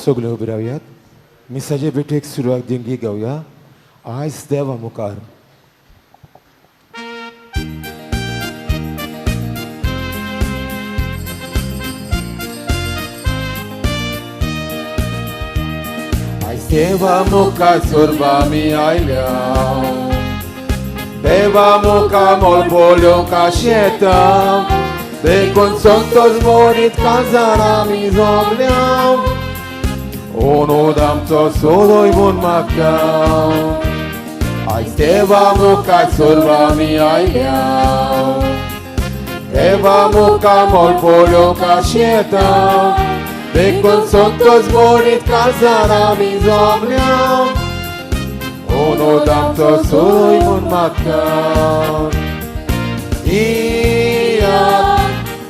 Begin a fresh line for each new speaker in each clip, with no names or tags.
सगळे उबे रावयात. मिसाचे भेटेक सुरवात देणगी घेवया. आयज देवा मुखार आयज देवा मुखार सोरबा आमी आयल्या. देवा मुखार मोल बोलोवंक येता. देखून संतोष मोरीत काजार आमी जमल्या. ओनोद आमचो सोलोय म्हूण मागता. आयज देवा मुखार सोरबा आमी आयल्या. देवा मुखार मोल बोलोवंक येता. देखून संतोष मोरीत काजार आमी जमल्या. ओनोद आमचो सोलोय म्हूण मागता.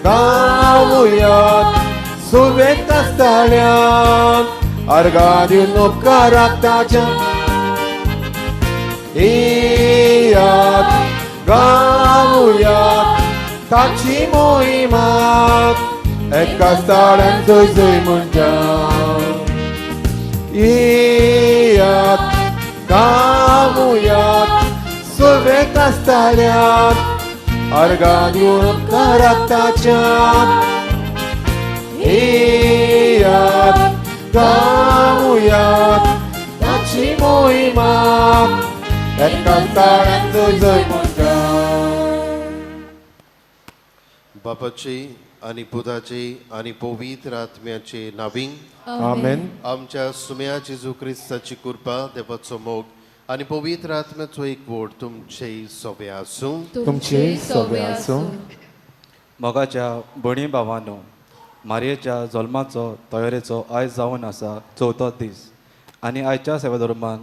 गावुयात सुरवेक आसताल्यान अर्घां दिवन उपकाराक ताच्या. इयात गावुयात ताची मोहिमाक एका स्थळान जय जय म्हणटा. इयात गावुयात सुरवेक आसताल्यान अर्घां दिवन उपकाराक ताच्या. इयात गावुयात ताची मोहिमाक एका स्थळान जय जय म्हणटा.
बापाची आनी पुताची आनी पवित्र आत्म्याचे नांवीं
आमेन.
आमच्या सुम्या जेजू क्रिस्ताची कृपा देवाचो मोग आनी पवित्र आत्म्याचो एकवट तुमचे सोबे आसूं.
तुमचे सोबे आसूं.
मोगाच्या भणी भावांनो, मारयेच्या जल्माचो तयारेचो आयज जावन आसा 4थो दीस आनी आयच्या सेवाधर्मान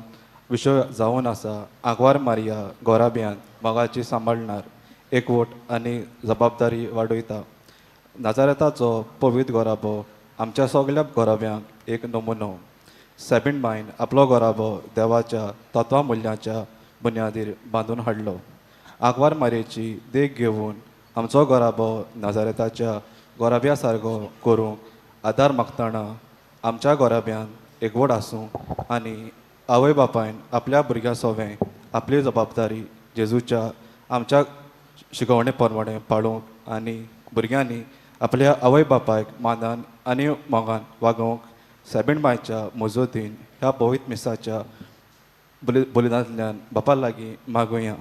विशय जावन आसा आग्वार मारिया गोराब्यान मोगाची सांबाळणार एकवट आनी जबाबदारी वाडयता. नाजारेताचो पवित्र गोराबो आमच्या सगळ्या गोराब्यांक एक नमुनो. सेबीण बायन आपलो गोराबो देवाच्या तत्वा मुल्याच्या बुन्यादीर बांदून हाडलो. आग्वार मारयेची देख घेवन आमचो गोराबो नाजारेताच्या गोराब्या सारको करूंक आदार मागतना आमच्या गोराब्यान एकवट आसूं आनी आवय बापायन आपल्या भुरग्यां सोवें आपली जबाबदारी जेजूच्या आमच्या शिकवणे परमाणे पाळूंक आनी भुरग्यांनी आपल्या आवय बापायक मानान आनी मोगान वागोवंक सेबीण बायच्या मोजोतीन ह्या पवित्र मिसाच्या बलिदानांतल्यान बापा लागीं मागुया.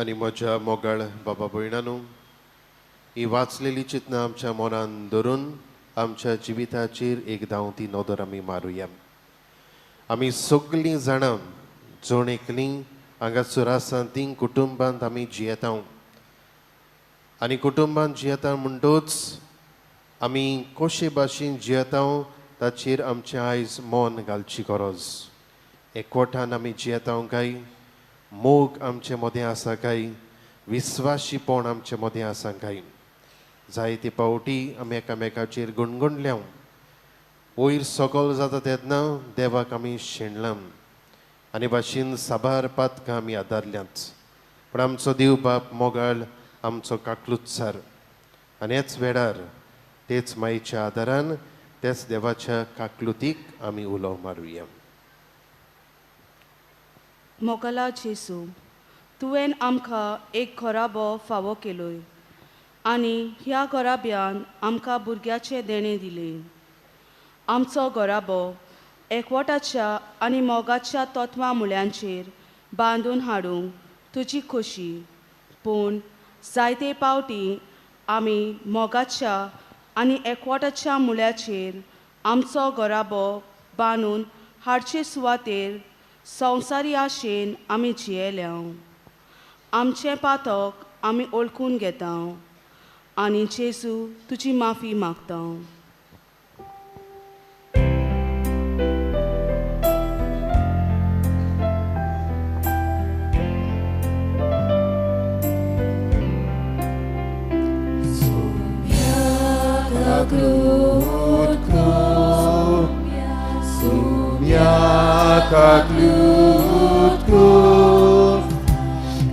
आनी म्हज्या मोगाळ बाबा भयणांनो, ही वाचलेली चिंतना आमच्या मनान धरून आमच्या जिविताचेर एक धांवती नदर आमी मारुया. आमी सगळीं जाणां जोण एकलीं हांगासर आसा तीं कुटुंबांत आमी जियेता. आनी कुटुंबांत जियेता म्हणटूच आमी कशे भाशेन जियेता ताचेर आमचें आयज मन घालची गरज. एकवटान आमी जियेता काय, मोग आमचे मदें आसा काय, विस्वाशीपण आमचे मदें आसा काय. जायते फावटी आमी एकामेकाचेर गुणगुणल्या. वयर सकल जाता तेन्ना देवाक आमी शेणलां आनी भाशेन साबार पातकां आमी आदारल्यांत. पण आमचो देव बाप मोगाळ आमचो काकलुत्सार आनी हेच वेळार तेच मायेच्या आदारान तेच देवाच्या काकलुतीक आमी उलो मारुया.
मोगाला जेसू, तुवें आमकां एक घोराबो फावो केलोय आनी ह्या घोराब्यान आमकां भुरग्याचे देणे दिले. आमचो घोराबो एकवटाच्या आनी मोगाच्या तत्वां मुळ्यांचेर बांदून हाडूंक तुजी खोशी. पूण जायते फावटी आमी मोगाच्या आनी एकवटाच्या मुळ्याचेर आमचो घोराबो बांदून हाडचे सुवातेर संवसारी आशेन आमी जियेल्या. आमचें पातक आमी ओळखून घेता आनी जेजू तुजी माफी मागता.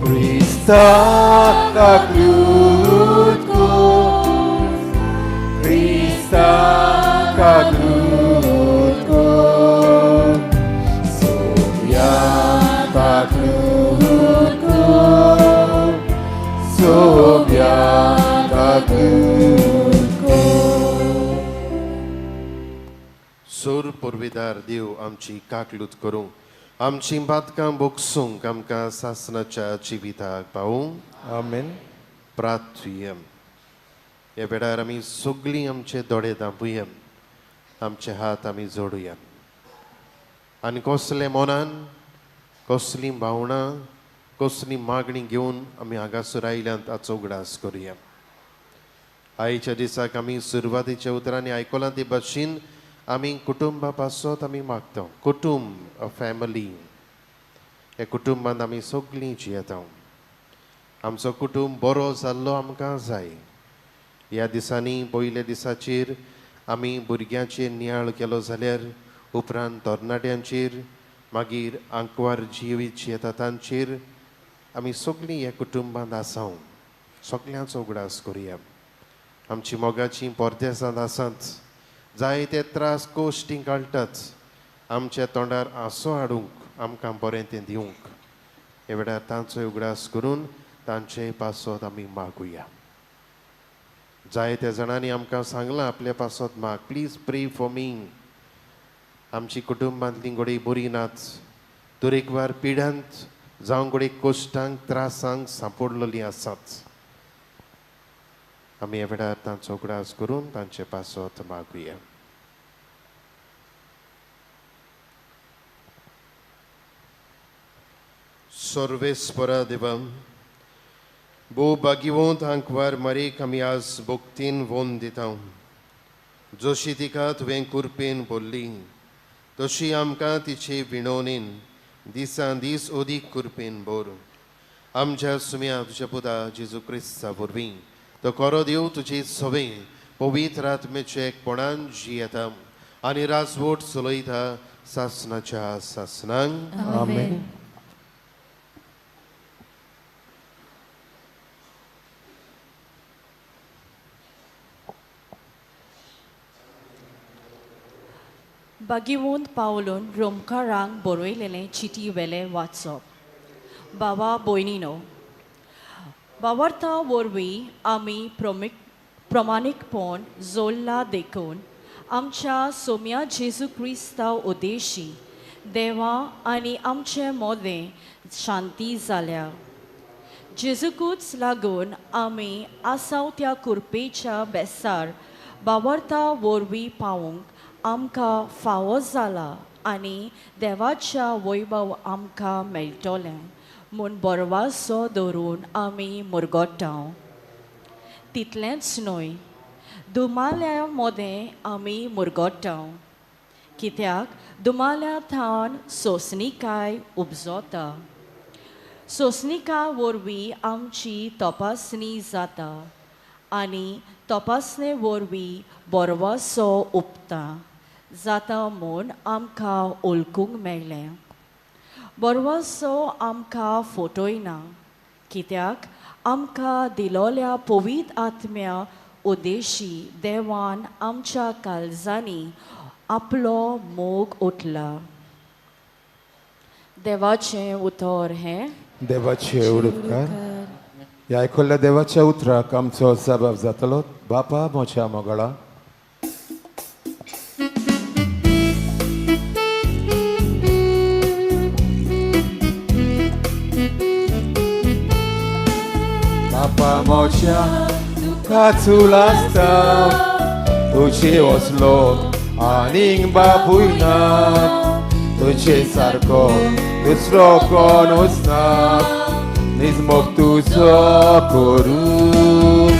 Krista kaglutko, Krista kaglutko.
पुर्विदार देव आमची काकलूत करूं आमची बातकां बोगसूंक आमकां सासणाच्या जिविताक पावूंक
आमेन.
प्रार्थुयम. ह्या वेळार आमी सगळीं आमचे दोळे दांपुयम, आमचे हात आमी जोडुया आनी कसले मनान कसली भावना कसली मागणी घेवन आमी हांगासर आयल्यात ताचो उगडास करुया. आयच्या दिसाक आमी सुरवातीच्या उतरांनी आयकलां ते भाशेन आमी कुटुंबा पासत आमी मागता. कुटुंब, अ फॅमिली, हे कुटुंबांत आमी सगळीं जियेता. आमचो कुटुंब बरो जाल्लो आमकां जाय. ह्या दिसांनी पयल्या दिसाचेर आमी भुरग्यांचेर नियाळ केलो जाल्यार उपरांत तरणाट्यांचेर मागीर आंकवार जिवीत येता तांचेर आमी सगळीं ह्या कुटुंबांत आसांव. सगळ्यांचो उगडास करुया. आमची मोगाचीं परदेसांत आसात, जायते त्रास गोश्टी काडटात, आमच्या तोंडार आंसो हाडूंक आमकां बरें तें दिवंक हे वेळार तांचो उगडास करून तांचे पासत आमी मागुया. जायत्या जाणांनी आमकां सांगलां आपल्या पासत माग, प्लीज प्रे फॉर मी. आमची कुटुंबांतलीं घोडी बरी नात, तरेकवार पिडांत जावं घोडी कश्टांक त्रासांक सांपडलेलीं आसात. आमी ह्या वेळार तांचो उगडास करून तांचे पासत मागुया. सर्वेस्परा देवा, भोव भाग्यवंत आंकवार मारेक आमी आज भोक्तीन वोन दिता. जशी तिका तुवें कुरपेन बोल्ली तशी आमकां तिचे विणवणेन दिसान दीस अदीक कुरपेन बोर. आमच्या सुम्या तुज्या पुता जेजू क्रिस्ता वरवीं तो खरो देव तुजी सवे पवित्र आत्मेचे एकपणान जियेता आनी राजवट चलयता सासणाच्या सासणांक.
आमेन.
भाग्यवंत पावलून रोमकारांक बरयलेलें चिटी वेलें वाचप. बाबा भयणीनो, वावरता वरवीं आमी प्रमाणीकपण जोडला देखून आमच्या सोम्या जेजू क्रिस्ता उद्देशी देवा आनी आमचे मोदें शांती जाल्या. जेजूकूच लागून आमी आसाव त्या कुरपेच्या बेसार वावरता वरवीं पावूंक आमकां फावो जाला आनी देवाच्या वैभव आमकां मेळटलें म्हूण बरवासो धरून आमी मुरगोटाव. तितलेंच न्हय, दुमाल्या मोदें आमी मुरगोटाव, कित्याक दुमाल्या थावन सोंसणीकाय उपजोता. सोंसणीका वरवीं आमची तपासणी जाता आनी तपासणे वरवीं बरवासो उपता जाता म्हूण आमकां ओळखूंक मेळ्ळें. बरवासो आमकां फटयना, कित्याक आमकां दिलोल्या पवित्र आत्म्या उद्देशी देवान आमच्या काळजांनी आपलो मोग ओतला. देवाचें उतर हें.
देवाचे उडोवकार. ह्या आयकल्ल्या देवाच्या उतराक आमचो जबाब जातलो. बापा म्हज्या मोगळा, बापा म्हज्या दुखाचू लासता, तुजी वसलो आनीक बापूय ना, तुजे सारको दुसरो कोणूच ना, निजमोग तुजो करून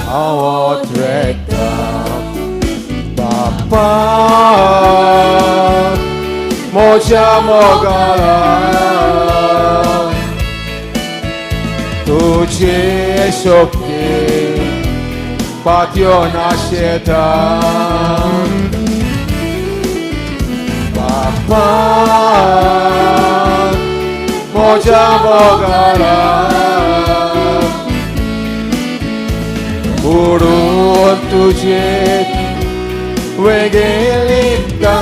हांव वोत्रेकता. बापा म्हज्या मोगाला, तुजे शक्ती पातयो नाशेता. बापा म्हज्या मोगाला, बुडून तुजे वेगळीपता.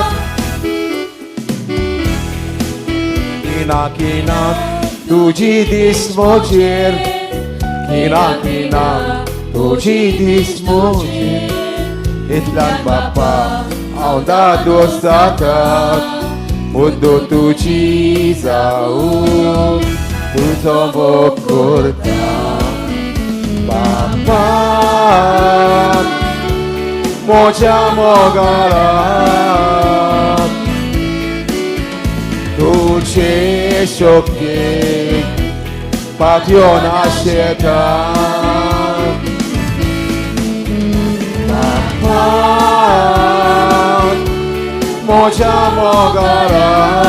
किनाक तुजी दीस म्हजेर, किनाक तुजी दीस म्हजेर. इतल्यान बापा हांव दादोस जाता मुद्दो तुजी जावन तुजो मोग करता बापा म्हज्या मोगाराक तुजे शोकेक पातयो नाशेता बापा म्हज्या मोगाराक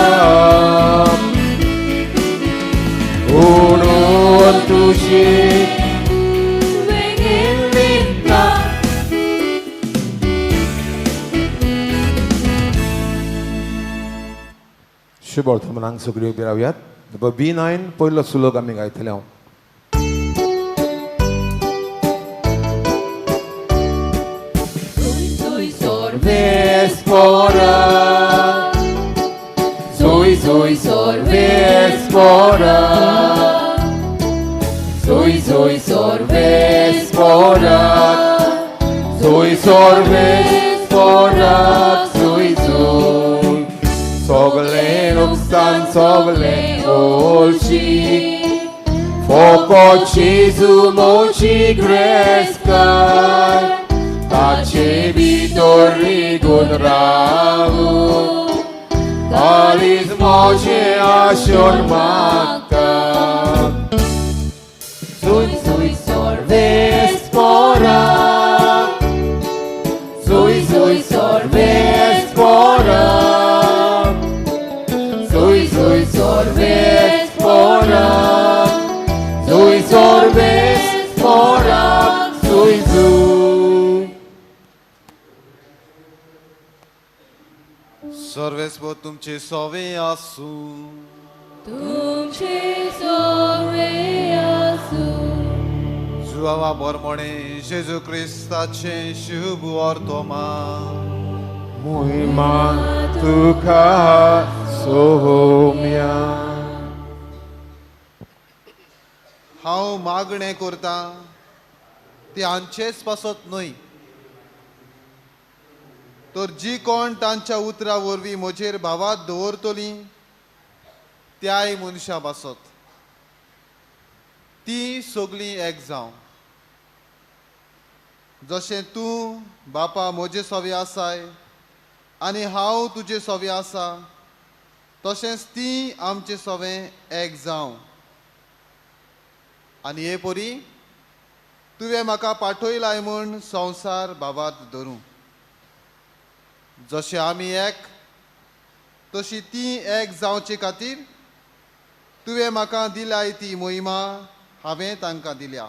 म्हणून तुजी शुभ वर्तमानांक सगळ्यो उबी रावयात B9 पयलो सुलोक आमी गायतले हांव Sorvespora Soy sorvespora Soy sorvespora Soy sorvespora Soy Sogle obstan sogle olci Foco Gesù moci crescai Tace vitori gunrahu Kalis moce ashon makta Sui sorvespora Sui sorvespora Sui sorvespora Sui sorvespora Sui
सर्वेस्व तुमचे सोवे आसू
तुमचे सोवे आसू
जुआवा बरमणे जेजू क्रिस्ताचे शुभ वर्तमान
Muima tuka sohomya
हांव मागणें करता ती हांचेच पासत न्हय तर जी कोण तांच्या उतरा वरवीं म्हजेर भावात दवरतली त्याय मनशां पासत ती सगळीं एक जावं जशें तूं बापा म्हजे सोवे आसाय आनी हांव तुजे सोवे आसा तशेंच ती आमचे सोवे एक जावं आनी हे परी तुवें म्हाका पाठयलाय म्हूण संवसार बाबात धरूं जशें आमी एक तशी ती एक जावचे खातीर तुवें म्हाका दिल्याय ती मोहिमा हांवें तांकां दिल्या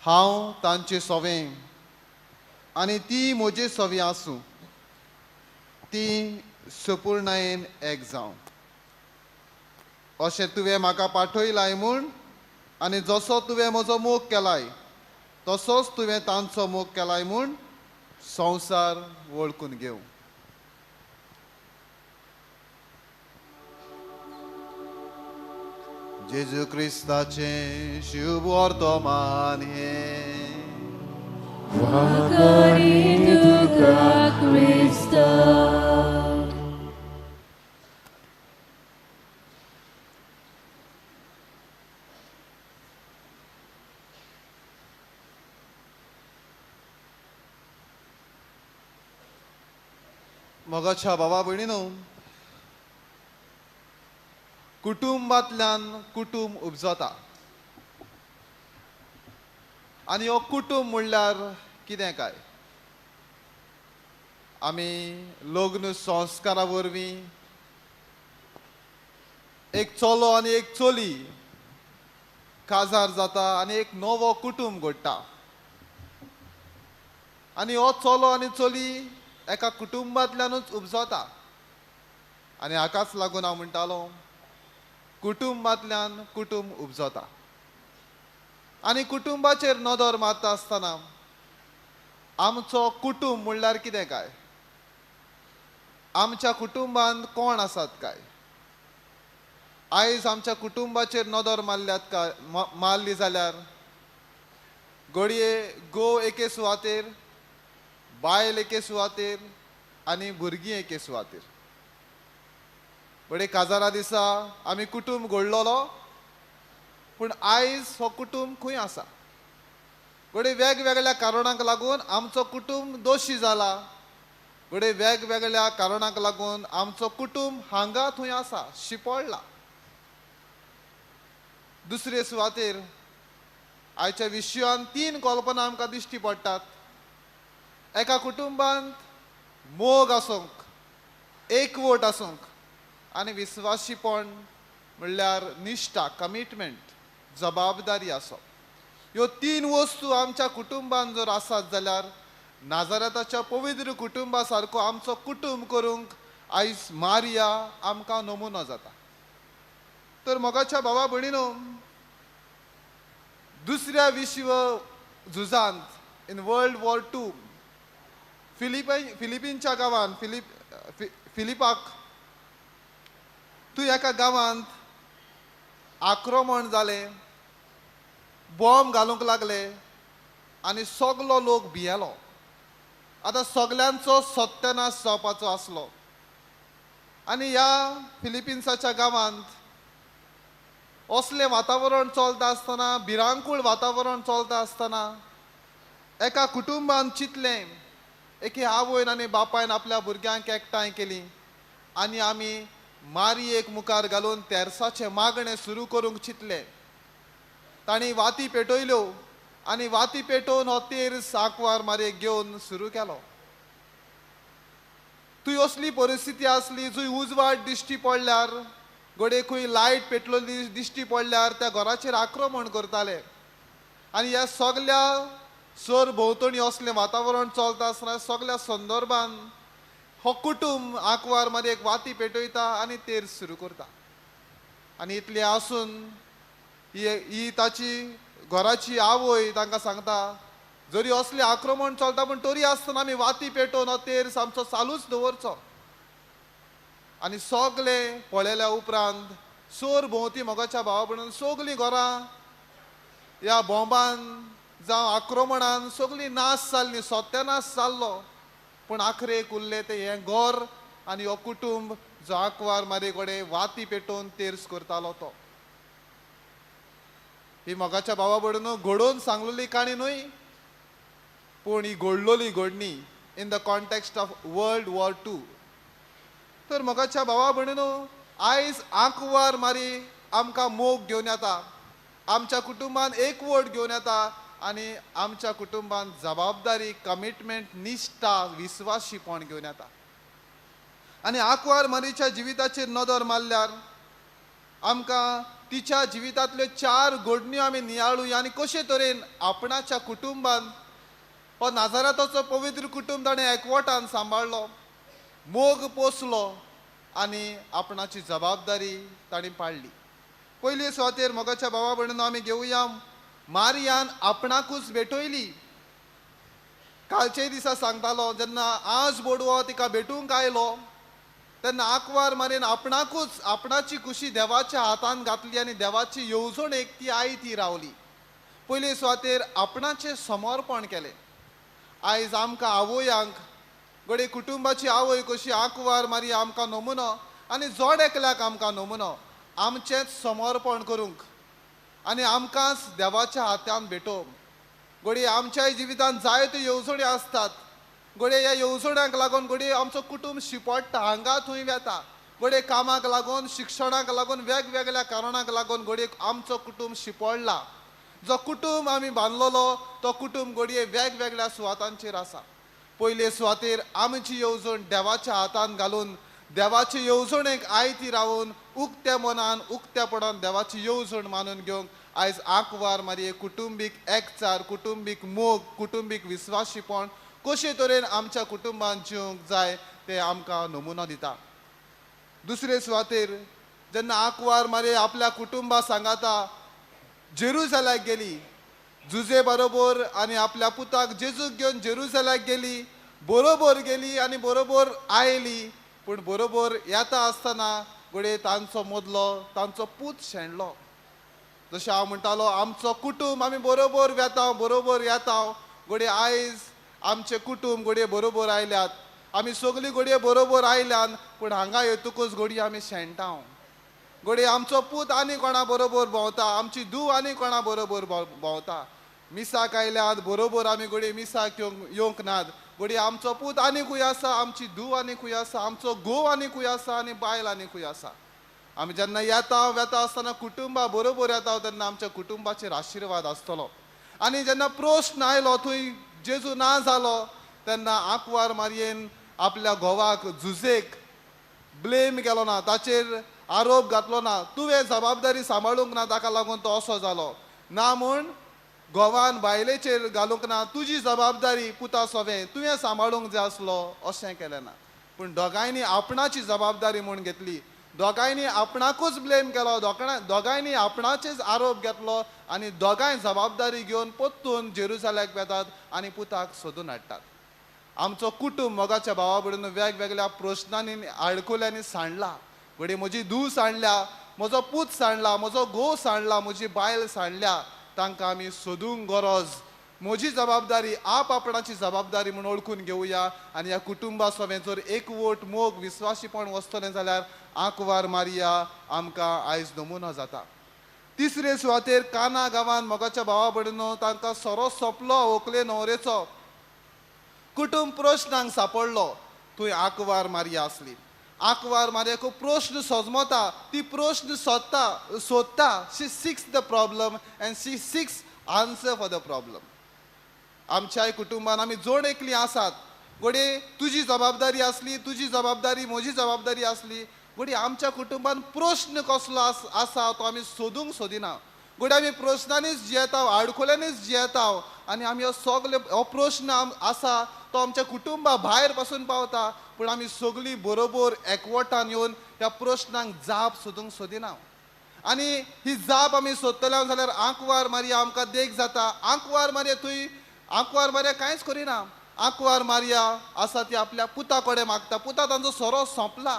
हांव तांचे सोवें आनी ती म्हजे सोवी आसूं ती संपूर्णायेन एक जावं अशें तुवें म्हाका पाठयलाय म्हूण आनी जसो तुवें म्हजो मोग केलाय तसोच तुवें तांचो मोग केलाय म्हूण संवसार वळखून घेवं जेजू क्रिस्ताचे शुभ वर्तमान हे
Wakariduka Krista
मोगाच्या भावा भयणीनो कुटुंबांतल्यान कुटुंब उपजता आनी हो कुटुंब म्हणल्यार कितें काय आमी लग्न संस्कारा वरवीं एक चलो आनी एक चली काजार जाता आनी एक नवो कुटुंब घडटा आनी हो चलो आनी चली एका कुटुंबांतल्यानूच उपजता आनी हाकाच लागून हांव म्हणटालो कुटुंबांतल्यान कुटुंब उपजता आनी कुटुंबाचेर नदर मारता आसतना आमचो कुटुंब म्हणल्यार कितें काय आमच्या कुटुंबांत कोण आसात काय आयज आमच्या कुटुंबाचेर नदर मारल्यात काय मारली जाल्यार घडये गो एके सुवातेर बायल एके सुवातेर आनी भुरगीं एके सुवातेर. बडे काजारा दिसा आमी कुटुंब घडलोलो, पूण आयज हो कुटुंब खंय आसा. बडे वेगवेगळ्या कारणांक लागून आमचो कुटुंब दोशी जाला. बडे वेगवेगळ्या कारणांक लागून आमचो कुटुंब हांगा थंय आसा, शिपडला. दुसरे सुवातेर आयच्या विशयान 3 कल्पना आमकां दिश्टी पडटात. एका कुटुंबांत मोग आसूंक, एकवट आसूंक आनी विस्वाशीपण म्हणल्यार निश्ठा, कमिटमेंट, जबाबदारी आसप. ह्यो 3 वस्तू आमच्या कुटुंबान जर आसात जाल्यार नाजारेताच्या पवित्र कुटुंबा सारको आमचो कुटुंब करूंक आयज मारिया आमकां नमुनो जाता. तर मोगाच्या भावा भयणीनो, दुसऱ्या विश्व झुजांत इन वर्ल्ड वॉर 2 फिलिपिनच्या गांवांत फिलिपाक थंय एका गांवांत आक्रमण जालें, बॉम्ब घालूंक लागले आनी सगलो लोक भियेलो. आतां सगल्यांचो सत्यानाश जावपाचो आसलो. आनी ह्या फिलिपिन्साच्या गांवांत असलें वातावरण चलता आसतना, भिरांकूळ वातावरण चलता आसतना एका कुटुंबान चिंतलें, एके आवयन आनी बापायन आपल्या भुरग्यांक एकठांय केली आनी आमी मारयेक मुखार घालून तेरसाचें मागणें सुरू करूंक चिंतलें. तांणी वाती पेटयल्यो आनी वाती पेटोवन हो तेर्स आंकवार मारयेक घेवन सुरू केलो. थंय असली परिस्थिती आसली जंय उजवाड दिश्टी पडल्यार, घडये खंय लायट पेटलोली दिश्टी पडल्यार त्या घराचेर आक्रमण करताले. आनी ह्या सगल्या सर भोंवतणी असलें वातावरण चलता आसतना सगल्या संदर्भान हो कुटुंब आंकवार मारयेक वाती पेटयता आनी तेर्स सुरू करता. आनी इतलें आसून ही ताची घराची आवय तांकां सांगता, जरी असलें आक्रमण चलता पूण तरी आसतना आमी वाती पेटोवन हो तेर्स आमचो चालूच दवरचो. आनी सगळे पळयल्या उपरांत सोर भोंवती मोगाच्या भावा भयणीन सगलीं घरां ह्या बॉम्बान जावं आक्रमणान सगळीं नाश जाल्लीं, सत्यानाश जाल्लो. पूण आखरेक उरलें तें हें घर आनी हो कुटुंब जो आंकवार मारये कडेन वाती पेटोवन तेर्स करतालो तो. ही मोगाच्या भावा भयणीनो घडोवन सांगलेली काणी न्हय, पूण ही घडलोली घडणी in the context of world war 2. तर मोगाच्या भावा भयणीनो, आयज आंकवार मारी आमकां मोग घेवन येता, आमच्या कुटुंबान एकवट घेवन येता आनी आमच्या कुटुंबान जबाबदारी, कमिटमेंट, निश्ठा, विस्वाशीपण घेवन येता. आनी आंकवार मारीच्या जिविताचेर नदर मारल्यार आमकां तिच्या जिवितांतल्यो 4 घडण्यो आमी नियाळुया आनी कशे तरेन आपणाच्या कुटुंबान हो नाजारेताचो पवित्र कुटुंब ताणें एकवटान सांबाळलो, मोग पोसलो आनी आपणाची जबाबदारी ताणें पाळली. पयले सुवातेर मोगाच्या भावा भयणीनो आमी घेवया, मारियान आपणाकूच भेटयली. कालचे दिसा सांगतालो जेन्ना आज बोडवो तिका भेटूंक आयलो तेन्ना आंकवार मारेन आपणाकूच आपणाची कुशी देवाच्या हातान घातली आनी देवाची येवजणेक ती ती रावली. पयले सुवातेर आपणाचें समर्पण केलें. आयज आमकां आवयांक घडये कुटुंबाची आवय कशी आंकवार मारी आमकां नमुनो आनी जोड एकल्याक आमकां नमुनो, आमचेंच समर्पण करूंक आनी आमकांच देवाच्या हातान भेटोवंक. घडये आमच्याय जिवितांत जायत्यो येवजण्यो आसतात. घडये ह्या येवजण्यांक लागून घडये आमचो कुटुंब शिपडटा, हांगा थंय वेता. घडये कामाक लागून, शिक्षणाक लागून, वेगवेगळ्या कारणांक लागून घडये आमचो कुटुंब शिपडला. जो कुटुंब आमी बांदलोलो तो कुटुंब घडये वेगवेगळ्या सुवातांचेर आसा. पयले सुवातेर आमची येवजण देवाच्या हातान घालून देवाचे येवजणेक आयती रावून उक्त्या मनान उक्त्यापणान देवाची येवजण मानून घेवंक आयज आंकवार मारये कुटुंबीक एकचार, कुटुंबीक मोग, कुटुंबीक विस्वाशीपण कशे तरेन आमच्या कुटुंबान जिवंक जाय ते आमकां नमुनो दिता. दुसरे सुवातेर जेन्ना आंकवार मारये आपल्या कुटुंबा सांगाता जेरुसलेमाक गेली, जुजे बरोबर आनी आपल्या पुताक जेजूक घेवन जेरुसलेमाक गेली, बरोबर गेली आनी बरोबर आयली. पूण बरोबर येता आसतना घडये तांचो मदलो तांचो पूत शेणलो. जशें हांव म्हणटालो आमचो कुटुंब आमी बरोबर वेता, बरोबर येता. घडये आयज आमचे कुटुंब घोडये बरोबर आयल्यात, आमी सगळीं घोडये बरोबर आयल्यान, पूण हांगा येतकूच घोडी आमी शेणटाव. घोडी आमचो पूत आनी कोणा बरोबर भोंवता, आमची धूव आनी कोणा बरोबर भोंवता. मिसाक आयल्यात बरोबर आमी घोडी मिसाक येवंक नात. घोडी आमचो पूत आनी खूंय आसा, आमची धूव आनी खूंय आसा, आमचो घोव आनी खूंय आसा आनी बायल आनी खूंय आसा. आमी जेन्ना येता वेता आसतना कुटुंबा बरोबर येता तेन्ना आमच्या कुटुंबाचेर आशिर्वाद आसतलो. आनी जेन्ना प्रश्न आयलो थंय जेजू ना जालो तेन्ना आंकवार मारयेन आपल्या घोवाक झुजेक ब्लेम केलो ना, ताचेर आरोप घातलो ना, तुवें जबाबदारी सांबाळूंक ना ताका लागून तो असो जालो ना, म्हूण घोवान बायलेचेर घालूंक ना, तुजी जबाबदारी पुता सोवें तुवें सांबाळूंक जाय आसलो अशें केलें ना. पूण दोगांयनी आपणाची जबाबदारी म्हूण घेतली. दोगांयनी आपणाकूच ब्लेम केलो, दोगांयनी आपणाचेच आरोप घेतलो आनी दोगांय जबाबदारी घेवन परतून जेरुसालेमाक वेतात आनी पुताक सोदून हाडटात. आमचो कुटुंब मोगाच्या भावा भयणीनो वेगवेगळ्या प्रश्नांनी आडकुल्यांनी सांडला. घोडी म्हजी धूव सांडल्या, म्हजो पूत सांडला, म्हजो घोव सांडला, म्हजी बायल सांडल्या. तांकां आमी सोदूंक गरज. म्हजी जबाबदारी आपणाची जबाबदारी म्हूण ओळखून घेवया आनी ह्या कुटुंबा सोबें जर एकवट मोग विस्वासीपण वचतलें जाल्यार आंकवार मारया आमकां आयज नमुनो जाता. तिसरे सुवातेर काना गांवांत मोगाच्या भावा भयणीनो तांकां सोरो सोंपलो व्हंकले न्हवरेचो. कुटुंब प्रश्नांक सांपडलो, थंय आंकवार मारया आसली. आंकवार मारयाक प्रश्न सजमता, ती प्रश्न सोदता. She seeks the problem and she seeks answer for the problem. आमच्याय कुटुंबान आमी जोड एकली आसात. घोडे तुजी जबाबदारी आसली, तुजी जबाबदारी म्हजी जबाबदारी आसली. घोडी आमच्या कुटुंबान प्रश्न कसलो आसा तो आमी सोदूंक सोदिना. घोडी आमी प्रश्नांनीच जियेता, आडखोल्यांनीच जियेता आनी आमी हो प्रश्न आसा तो आमच्या कुटुंबा भायर पासून पावता, पूण आमी सगळीं बरोबर एकवटान येवन ह्या प्रश्नांक जाप सोदूंक सोदिना. आनी ही जाप आमी सोदतले जाल्यार आंकवार मारया आमकां देख जाता. आंकवार मारया थंय आंकवार मारया कांयच करिना. आंकवार मारया आसा ती आपल्या पुता कडेन मागता. पुता तांचो सोरो सोंपला.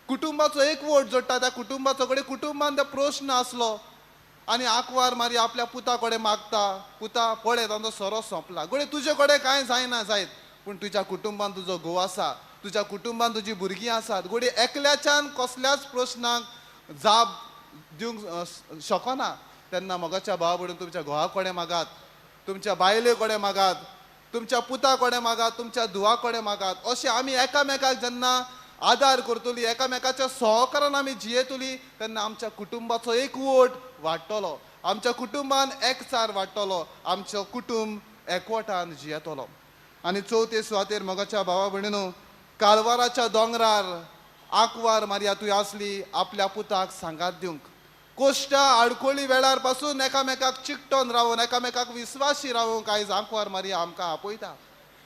कुटुंबाचो एकवट जोडटा, त्या कुटुंबाचो कडेन कुटुंबान तो प्रश्न आसलो आनी आंकवार मारया आपल्या पुता कडेन मागता. पुता पळय तांचो सोरो सोंपला. घोडे तुजे कडेन कांय जायना जायत, पूण तुज्या कुटुंबान तुजो घोव आसा, तुज्या कुटुंबान तुजी भुरगीं आसात. घोडी एकल्याच्यान कसल्याच प्रश्नांक जाप दिवंक शकना. तेन्ना मोगाच्या भावा भयणीनो तुमच्या घोवा कडेन मागात, तुमच्या बायले कडेन मागात, तुमच्या पुता कडेन मागात, तुमच्या धुवा कडेन मागात. अशें आमी एकामेकाक जेन्ना आदार करतली, एकामेकाच्या सहकारान आमी जियेतली तेन्ना आमच्या कुटुंबाचो एकवट वाडटलो, आमच्या कुटुंबान एकचार वाडटलो, आमचो कुटुंब एकवटान जियेतलो. आनी चवथे सुवातेर मोगाच्या भावा भयणीनो कालवाराच्या दोंगरार आंकवार मारया तुवें आसली आपल्या पुताक सांगात दिवंक. कोश्टा आडकोळी वेळार पासून एकामेकाक चिकटोन रावून एकामेकाक विस्वासी रावूंक आयज आंकवार मारया आमकां आपयता.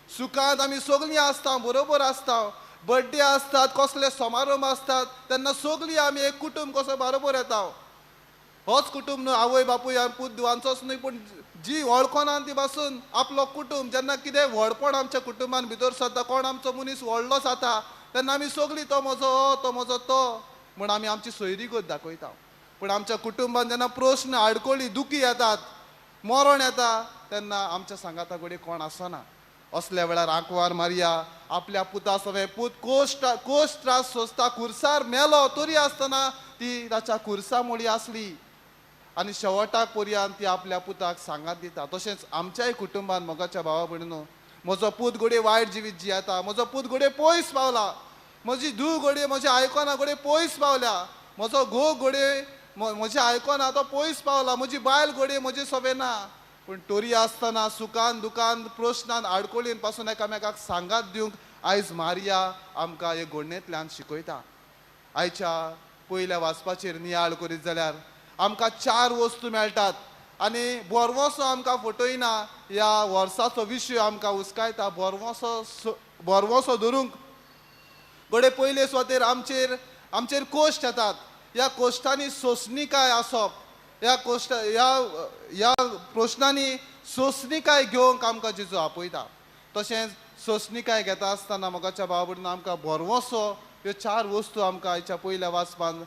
सुखांत आमी सगळीं आसता, बरोबर आसता. बर्थडे आसतात, कसले समारंभ आसतात तेन्ना सगळीं आमी एक कुटुंब कसो बरोबर येता. होच कुटुंब न्हू, आवय बापूय आनी पूत धुवांचोच न्हय, पूण जी वळखना ती पासून आपलो कुटुंब जेन्ना कितें व्हडपण आमच्या कुटुंबान भितर सरता, कोण आमचो मनीस व्हडलो जाता तेन्ना आमी सगळीं तो म्हजो तो म्हूण आमी आमची सोयरीगत दाखयता. पूण आमच्या कुटुंबान जेन्ना प्रश्न आडकोळी दुखी येतात, मरण येता तेन्ना आमच्या सांगाता कडेन कोण आसना. असल्या वेळार आंकवार मारया आपल्या पुता सवें पूत कोश त्रास सोंसता. खुर्सार मेलो तरी आसतना ती ताच्या खुर्सा मोडी आसली आनी शेवटाक पर्यंत ती आपल्या पुताक सांगात दिता. तशेंच आमच्याय कुटुंबान मोगाच्या भावा भयणीनो म्हजो पूत घोडये वायट जिवीत जियेता, म्हजो पूत घोडये पयस पावला, म्हजी धूव घोडये म्हजें आयकना घोडये पयस पावल्या, म्हजो घोव घोडये म्हजें आयकना तो पयस पावला, म्हजी बायल घोडये म्हजे सोबे ना. पूण तोरी आसतना सुखान दुखान प्रश्नान आडकोळीन पासून एकामेकाक सांगात दिवंक आयज मारया आमकां हे घोडणेंतल्यान शिकयता. आयच्या पयल्या वाचपाचेर नियाळ करीत जाल्यार आमकां 4 वस्तू मेळटात आनी बोरवोसो आमकां फटयना. ह्या वर्साचो विशय आमकां उस्कायता बोरवोसो धरूंक. घोडे पयले सुवातेर आमचेर कोश्ट येतात. ह्या कोश्टांनी सोंसणीकाय आसप, ह्या प्रश्नांनी सोंसणीकाय घेवंक आमकां जेजू आपयता. तशेंच सोंसणीकाय घेता आसतना मोगाच्या भावा भयणीनो आमकां बोरवोसो ह्यो 4 वस्तू आमकां आयच्या पयल्या वाचपान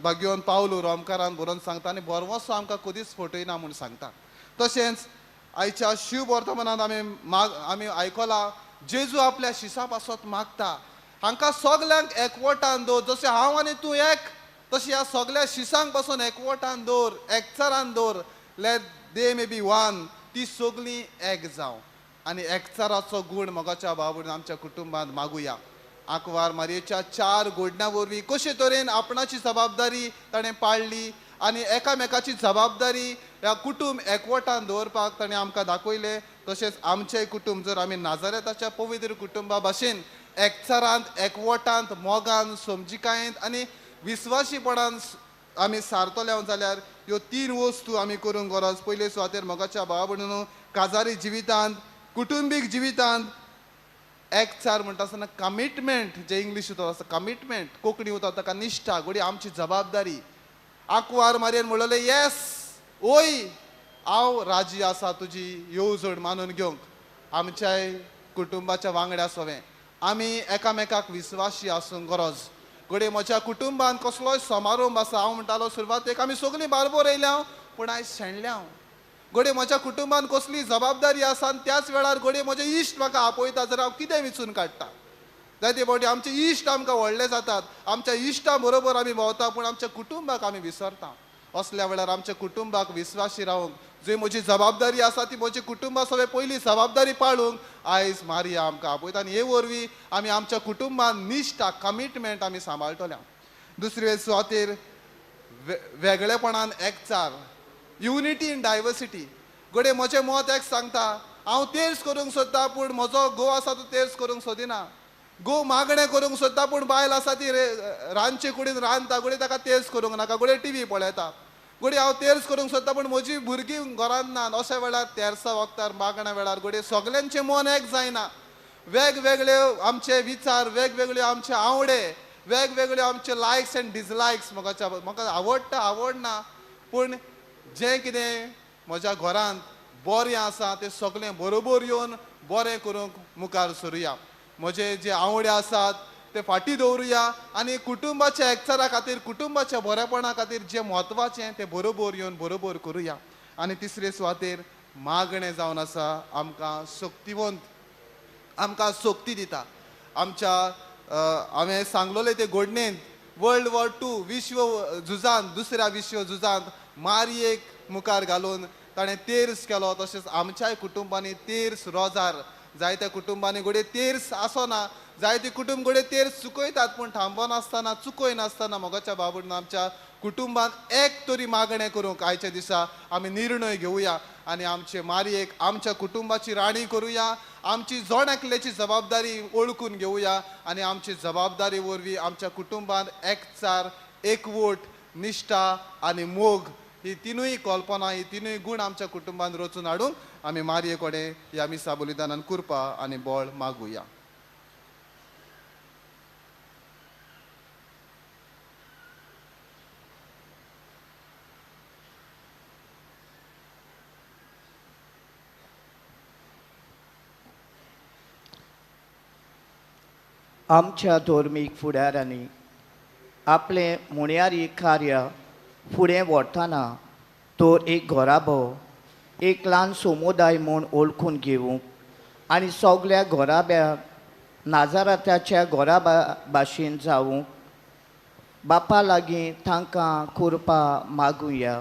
भाग्योन पावलो रोमकारान बरोवन सांगता आनी बोरवोसो आमकां कधीच फटयना म्हूण सांगता. तशेंच आयच्या शिव वर्तमानात आमी आयकलां जेजू आपल्या शिसा पासत मागता हांकां सगल्यांक एकवटान दवर. जशें हांव आनी तूं एक तशी ह्या सगळ्या शिसांक पासून एकवटान दवर, एकचारान दवर. Let they may be one. ती सगळीं एक जावं आनी एकचाराचो गूण मोगाच्या भाव आमच्या कुटुंबांत मागुया. आंकवार मारयेच्या 4 गोडण्या वरवीं कशे तरेन आपणाची जबाबदारी ताणें पाळली आनी एकामेकाची जबाबदारी ह्या कुटुंब एकवटान दवरपाक ताणें आमकां दाखयलें. तशेंच आमचेय कुटुंब जर आमी नाजारेताच्या पवित्र कुटुंबा भाशेन एकचारांत, एकवटांत, मोगान, समजिकायेंत आनी विस्वासीपणान आमी सारतले जाल्यार ह्यो 3 वस्तू आमी करूंक गरज. पयले सुवातेर मोगाच्या भावा भयणीनो, काजारी जिवितांत, कुटुंबीक जिवितांत एकचार म्हणटा आसतना कमिटमेंट, जे इंग्लीश उतर आसा कमिटमेंट, कोंकणी उतर ताका निश्ठा, घोडी आमची जबाबदारी. आंकवार मारयेन म्हणलें येस ओय हांव राजी आसा तुजी येवजण मानून घेवंक. आमच्याय कुटुंबाच्या वांगड्या सोवें आमी एकामेकाक विस्वासी आसूंक गरज. घोडये म्हज्या कुटुंबान कसलोय समारोंभ आसा, हांव म्हणटालो सुरवातेक आमी सगळीं बारबोर येयल्या पूण आयज शेणल्या. घोडये म्हज्या कुटुंबान कसली जबाबदारी आसा आनी त्याच वेळार घोडये म्हजे इश्ट म्हाका आपयता जाल्यार हांव कितें विचून काडटा. जायते फावटी आमचे इश्ट आमकां व्हडले जातात, आमच्या इश्टां बरोबर आमी भोंवता पूण आमच्या कुटुंबाक आमी विसरता. असल्या वेळार आमच्या कुटुंबाक विस्वासी रावंक, जी म्हजी जबाबदारी आसा ती म्हजी कुटुंबा सगळे पयली जबाबदारी पाळूंक आयज मारिया आमकां आपयता. आनी हे वरवीं आमी आमच्या कुटुंबान निश्ठा, कमिटमेंट आमी सांबाळटल्या. दुसरे सुवातेर वेगळेपणान एकचार, युनिटी इन डायवर्सिटी. घोडये म्हजें मत एक सांगता, हांव तेर्स करूंक सोदता पूण म्हजो घोव आसा तो तेर्स करूंक सोदिना. घोव मागणें करूंक सोदता पूण बायल आसा ती रांदचे कुडीन रांदता, घोडये ताका तेर्स करूंक नाका, घोडये टीव्ही पळयता. घोडये हांव तेर्स करूंक सोदता पूण म्हजी भुरगीं घरांत नात. अशा वेळार तेर्सा वखदार मागण्या वेळार घोडये सगल्यांचें मन एक जायना. वेगवेगळे आमचे विचार, वेगवेगळ्यो आमचे आवडे, वेगवेगळ्यो आमचे लायक्स एंड डिसलायक्स म्हाका आवडटा आवडना पूण जें कितें म्हज्या घरांत बरें आसा तें सगळें बरोबर येवन बरें करूंक मुखार सरुया. म्हजे जे आवडे आसात ते फाटीं दवरुया आनी कुटुंबाच्या एकचारा खातीर, कुटुंबाच्या बरेपणा खातीर जें म्हत्वाचें तें बरोबर येवन बरोबर करुया. आनी तिसरे सुवातेर मागणें जावन आसा आमकां शक्तिवंत, आमकां शक्ती दिता. आमच्या हांवें सांगलोलें ते घडणेंत वर्ल्ड वॉर 2 विश्व झुजांत, दुसऱ्या विश्व झुजांत मारयेक मुखार घालून ताणें तेर्स केलो. तशेंच आमच्याय कुटुंबांनी तेर्स रोजार. जायत्या कुटुंबांनी घोडये तेर्स आसना, जायते कुटुंब घोडये तेर्स चुकयतात पूण थांबनासतना, चुकयनासतना मोगाच्या बाबून आमच्या कुटुंबान एक तरी मागणें करूंक आयच्या दिसा आमी निर्णय घेवया आनी आमचे मारयेक आमच्या कुटुंबाची राणी करुया. आमची जण एकल्याची जबाबदारी ओळखून घेवया आनी आमची जबाबदारी वरवीं आमच्या कुटुंबान एकचार, एकवट, निश्ठा आनी मोग ही तिनूय कल्पना, ही तिनूय गूण आमच्या कुटुंबान रचून हाडूंक आमी मारये कडेन ह्या मिसा बलिदानान कृपा आनी बळ मागुया.
आमच्या धर्मीक फुडाऱ्यांनी आपले मुण्यारी कार्य फुडें व्हरतना तो एक घोराबो, एक ल्हान समुदाय म्हूण ओळखून घेवंक आनी सगळ्या घोराब्याक नाजाराताच्या घोरा भाशेन जावंक बापा लागीं तांकां कृपा मागुया.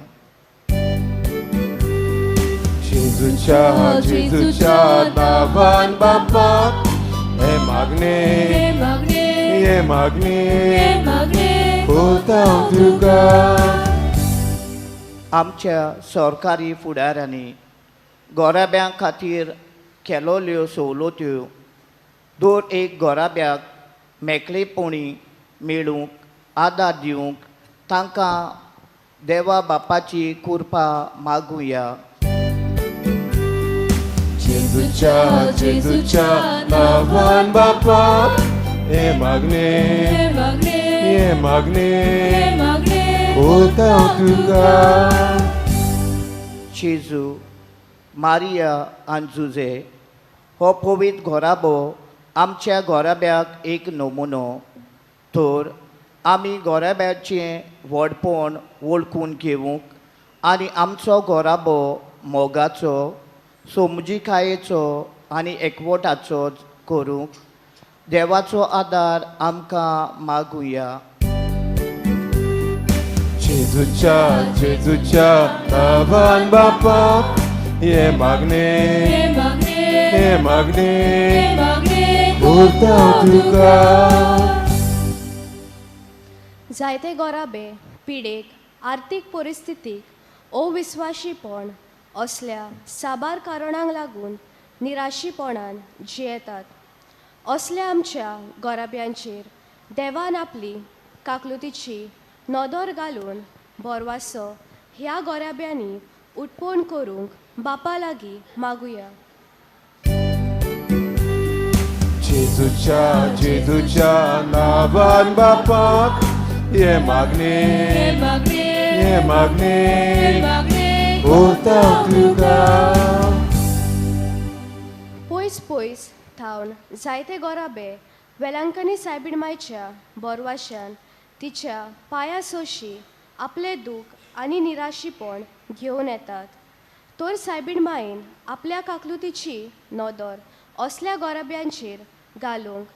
जेजूच्या नांवान बापा हे मागणे कोता तुका.
आमच्या सरकारी फुडाऱ्यांनी गोराब्यां खातीर केलोल्यो सवलत्यो दर एक गोराब्याक मेकळेपणी मेळूंक, आदार दिवंक तांकां देवा बापाची कृपा मागुया.
जेजूच्या नांवान बापा हे मागणे कोता तुका.
जेजू, मारिया आनी जुजे हो पवित्र घोराबो आमच्या घोराब्याक एक नमुनो. तर आमी घोराब्याचें व्हडपण वळखून घेवंक आनी आमचो घोराबो मोगाचो, समजिकायेचो आनी एकवटाचो करूंक देवाचो आदार आमकां मागुया.
जेजूच्या नांवान बापाक हे मागणे करता तुका.
जायते गोराबे पिडेक आर्थीक परिस्थितीक अविस्वाशीपण असल्या साबार कारणांक लागून निराशीपणान जियेतात. असल्या आमच्या गोराब्यांचेर देवान आपली काकलुतीची नदर घालून बोरवासो ह्या गोराब्यांनी उटपण करूंक बापा लागीं मागुया.
जेजूच्या नांवान बापाक हे मागणे करता तुका.
पयस पयस थावन जायते गोराबे वेलांकनी सायबीणमायच्या बोरवाश्यान तिच्या पांया सोशी आपले दूख आनी निराशीपण घेवन येतात. तर सायबीणमायेन आपल्या काकलुतीची नदर असल्या गोराब्यांचेर घालूंक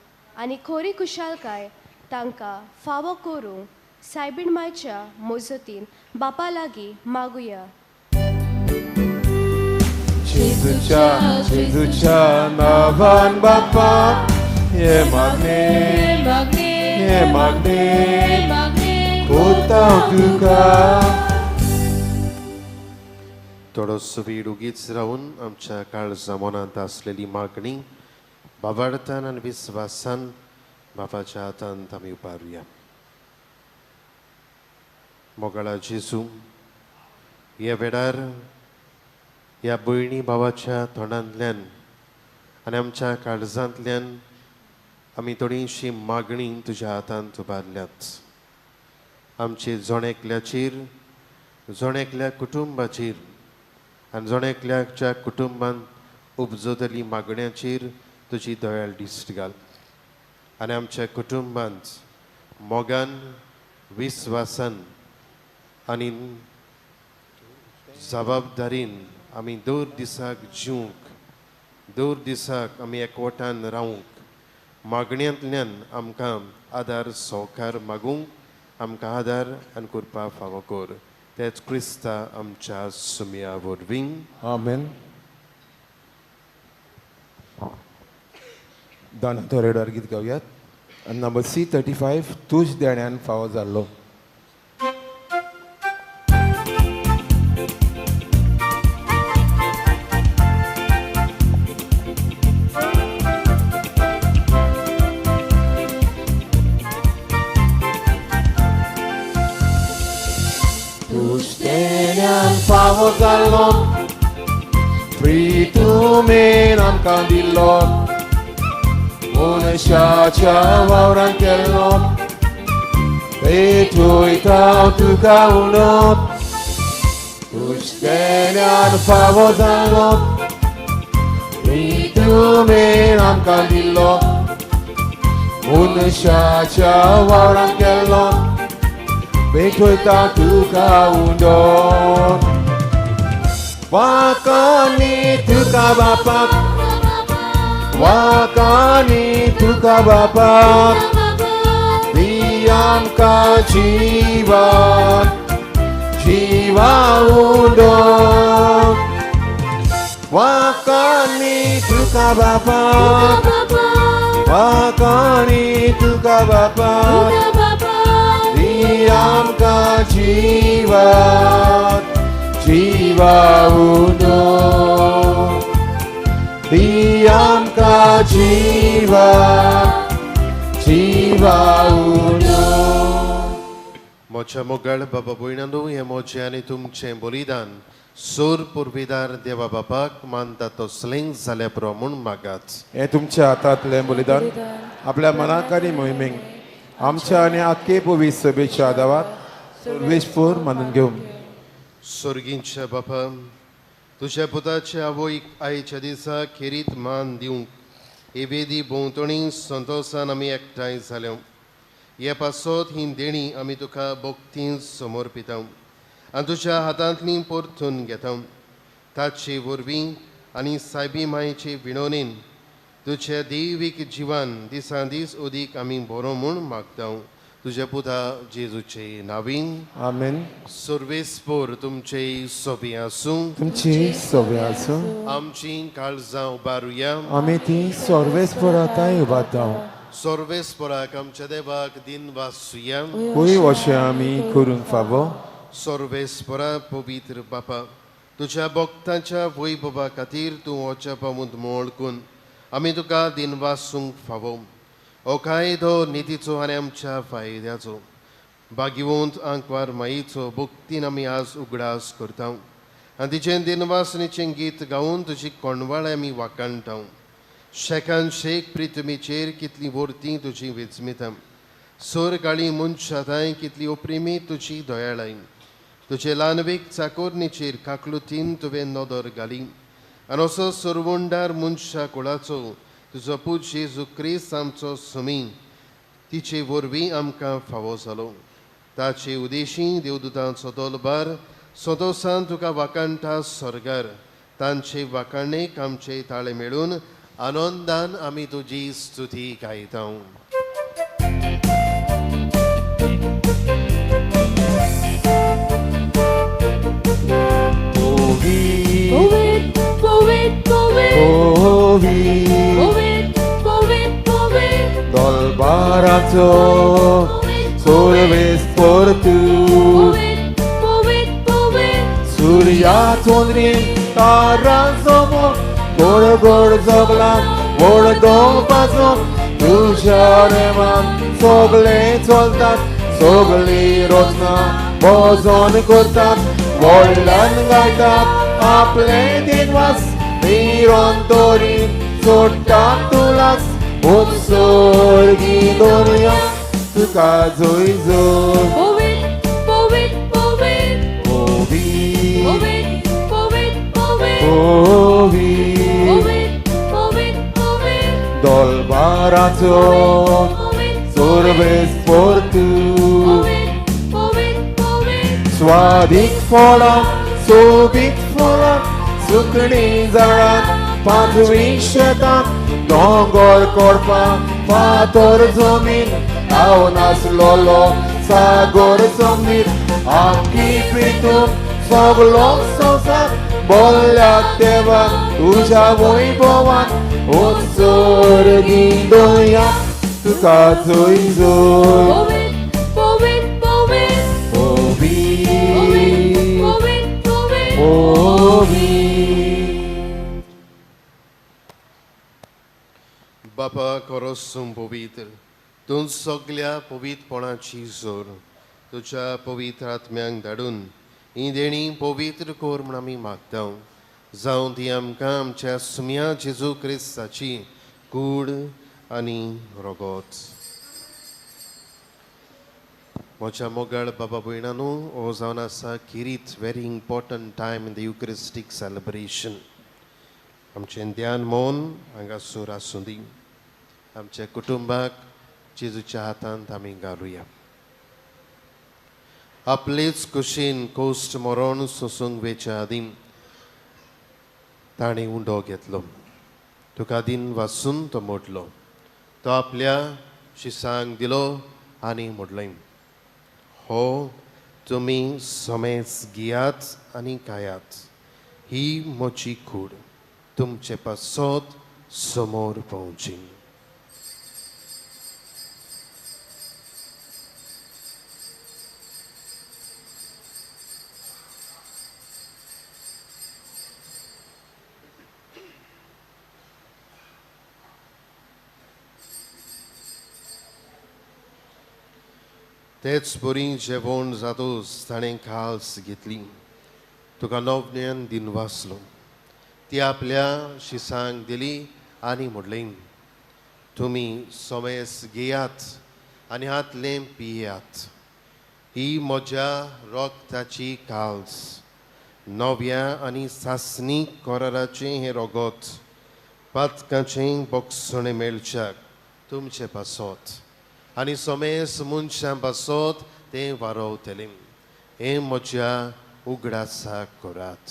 आनी खरी कुशालकाय तांकां फावो करूंक सायबीणमायच्या मजतीन बापा लागीं मागुया.
जेजूच्या नांवान बापाक हे मागणे करता तुका.
थोडोसो वेळ उगीच रावून आमच्या काळजा मनांत आसलेली मागणी बाबार्थान आनी विस्वासान बापाच्या हातांत आमी उबारुया. मोगाळा जेजू, ह्या वेळार ह्या भयणी भावाच्या तोंडांतल्यान आनी आमच्या काळजांतल्यान आमी थोडीशी मागणी तुज्या हातांत उबारल्यात. आमचे जोणेकल्याचेर, जोणेकल्या कुटुंबाचेर आनी जोणेकल्याच्या कुटुंबांत उपजतली मागण्याचेर तुजी दयाळ दिश्ट घाल. आनी आमच्या कुटुंबांत मोगान, विस्वासान आनी जबाबदारीन आमी दर दिसाक जिवंक, दर दिसाक आमी एकवटान रावंक मागण्यांतल्यान आमकां आदार सहकार मागूंक आमकां आदार आनी करपा फावो कर. तेच क्रिस्ता आमच्या सुमया वरवीं.
आमेन. दान थोरेडार गीत गावयात. नंबर C35 तुज देण्यान फावो जाल्लो. Fawo zallo, free to me amkan dillo, मनशाच्या वावरान केल्लो, बेठोय ताव तुका उलोवप, उश्टेल्यान फावो जालो, free to me amkan dillo, मनशाच्या वावरान केल्लो, बेठोय ताव तुका उलोवप. वाकानी तुका बापाक, वाकानी तुका बापाक, दी आमकां जिवान, जिवा उडोवप. वाकानी तुका बापाक, वाकानी तुका बापाक, दी आमकां जिवान, जिवा उडो. दी आमकां जिवा, जिवा उडो.
मोच्या मोगाळ बाबा भयणांनो, हें मोचें आनी तुमचें बलिदान सोर पुर्विदार देवा बापाक मानता तसलें जाल्या पुरो म्हूण मागात.
हे तुमच्या हातांतलें बलिदान आपल्या मनाक आनी मोहिमेक आमच्या आनी आख्खे पवित्र सभेच्या आदारात सर्वेस्पर मानून घेवं.
स्वर्गींच्या बापा, तुज्या पुताच्या आवयक आयच्या दिसा खेरीत मान दिवंक हे वेदी भोंवतणी संतोशान आमी एकठांय जाल्यो. हे पासत ही देणी आमी तुका भक्तीन समर्पिता आनी तुज्या हातांतली परतून घेता. ताचे वरवीं आनी सायबी मायेचे विणोनीन तुझे दैवीक जिवन दिसान दीस उदीक आमी बरो म्हूण मागता तुझे पुता जेजूचे नावीन
आमेन.
सर्वेस्पोर तुमचे सोबी आसूं
तुमची सोबी आसूं.
आमची काळजां उबारुया
आमी ती सर्वेस्पराताय उबारता.
सर्वेस्पोराक आमच्या देवाक दिन वासुया
खूय अशें आमी करूंक फावो.
सर्वेस्परा पवित्र बापा तुझ्या भक्तांच्या वैभवा खातीर तूं वचप मोळकून आमी तुका दिन वासूंक फावो. हो कायदो नितीचो आनी आमच्या फायद्याचो भाग्यवंत आंकवार माईचो भक्तीन आमी आज उगडास करता आनी तिचें दिनवासनेचें गीत गावन तुजी कोणवाळ आमी वाकाणटा. शेकान शेक प्रितमेचेर कितली वर्तीं तुजी वेंचमिता. सोर काळी मनशाताय कितली ओप्रेमी तुजी दयाळाय. तुजे ल्हानवेक चाकोरणेचेर काकलुतीन तुवें नदर घाली आनी असो सर्वंडार मनशा कुळाचो तुजो पूत जेजू क्रिस्त आमचो समी तिचे वरवीं आमकां फावो जालो. ताचे उदेशी देवदूतांचो दलबार सदोसान तुका वाकाणटा स्वर्गार. तांचे वाकाणेक आमचे ताळे मेळून आनंदान आमी तुजी स्तुती गायता.
Poet, poet, poet, poet, poet, poet,
Dolbarato सर्वेस्पर तूं.
poet, poet, poet,
सूर्यातून रे तारा समोर गोड गोड जगला गोड दोपाचो तुझ्या रेमान सगळे चलतात सगळी रचना भजन करतात व्हडल्यान गायतात आपले दिनवास निरंतरी सोडटात तुलाच उत्सर्गी दोनया तुका जय जय.
poet, poet, poet, poet, poet, poet, poet, poet, poet,
Dolbarato सर्वेस्पर तूं.
poet, poet, poet,
स्वादीक फळां सोबीत फळां सुकणी झाडां पांचवी शेतां दोंगर करपाक फातर जमीन हांव नासलोलो सागर समीर आख्खी पृथ्वी सगलो संवसार बोल्ल्या देवाक तुज्या वैभवान उत्सर्गी दोया तुका जय जय.
poet, poet, poet, poet, poet, poet.
बापा खरोच पवित्र तूं सगळ्या पवित्रपणाची जोर तुझ्या पवित्र आत्म्यांक धाडून ही देणी पवित्र कोर म्हूण आमी मागता. जावं ती आमकां आमच्या सुम्या जेजू क्रिस्ताची कूड आनी रगत. म्हज्या मोगाळ बाबा भयणांनो हो जावन आसा किरीत very important time in the Eucharistic celebration. आमचें ध्यान मौन हांगासर आसूं दी. आमच्या कुटुंबाक जेजूच्या हातांत आमी घालुया. आपलेच कुशीन कोश्ट मरण सोसूंक वेच्या आदीं ताणें उंडो घेतलो. तुका दिन वाचून तो मोडलो. तो आपल्या शिसांक दिलो आनी मोडलें. हो तुमी सोमेस घेयात आनी खायात. ही म्हजी कूड तुमचे पासत समोर पावची. तेच बरी जेवण जातूच ताणें खास घेतली. तुका नवज्ञान दिन वाचलो. ती आपल्या शिसांक दिली आनी म्हणलें तुमी सोमेस घेयात आनी हातलें पियात. ही म्हज्या रोगताची काल्स नव्या आनी सासणी कराराचें हें रगत पातकाचें बोगसणें मेळच्याक तुमचे पासत आनी सोमेस मनशां पासत तें वारवतलें. हें म्हज्या उगडासाक करात.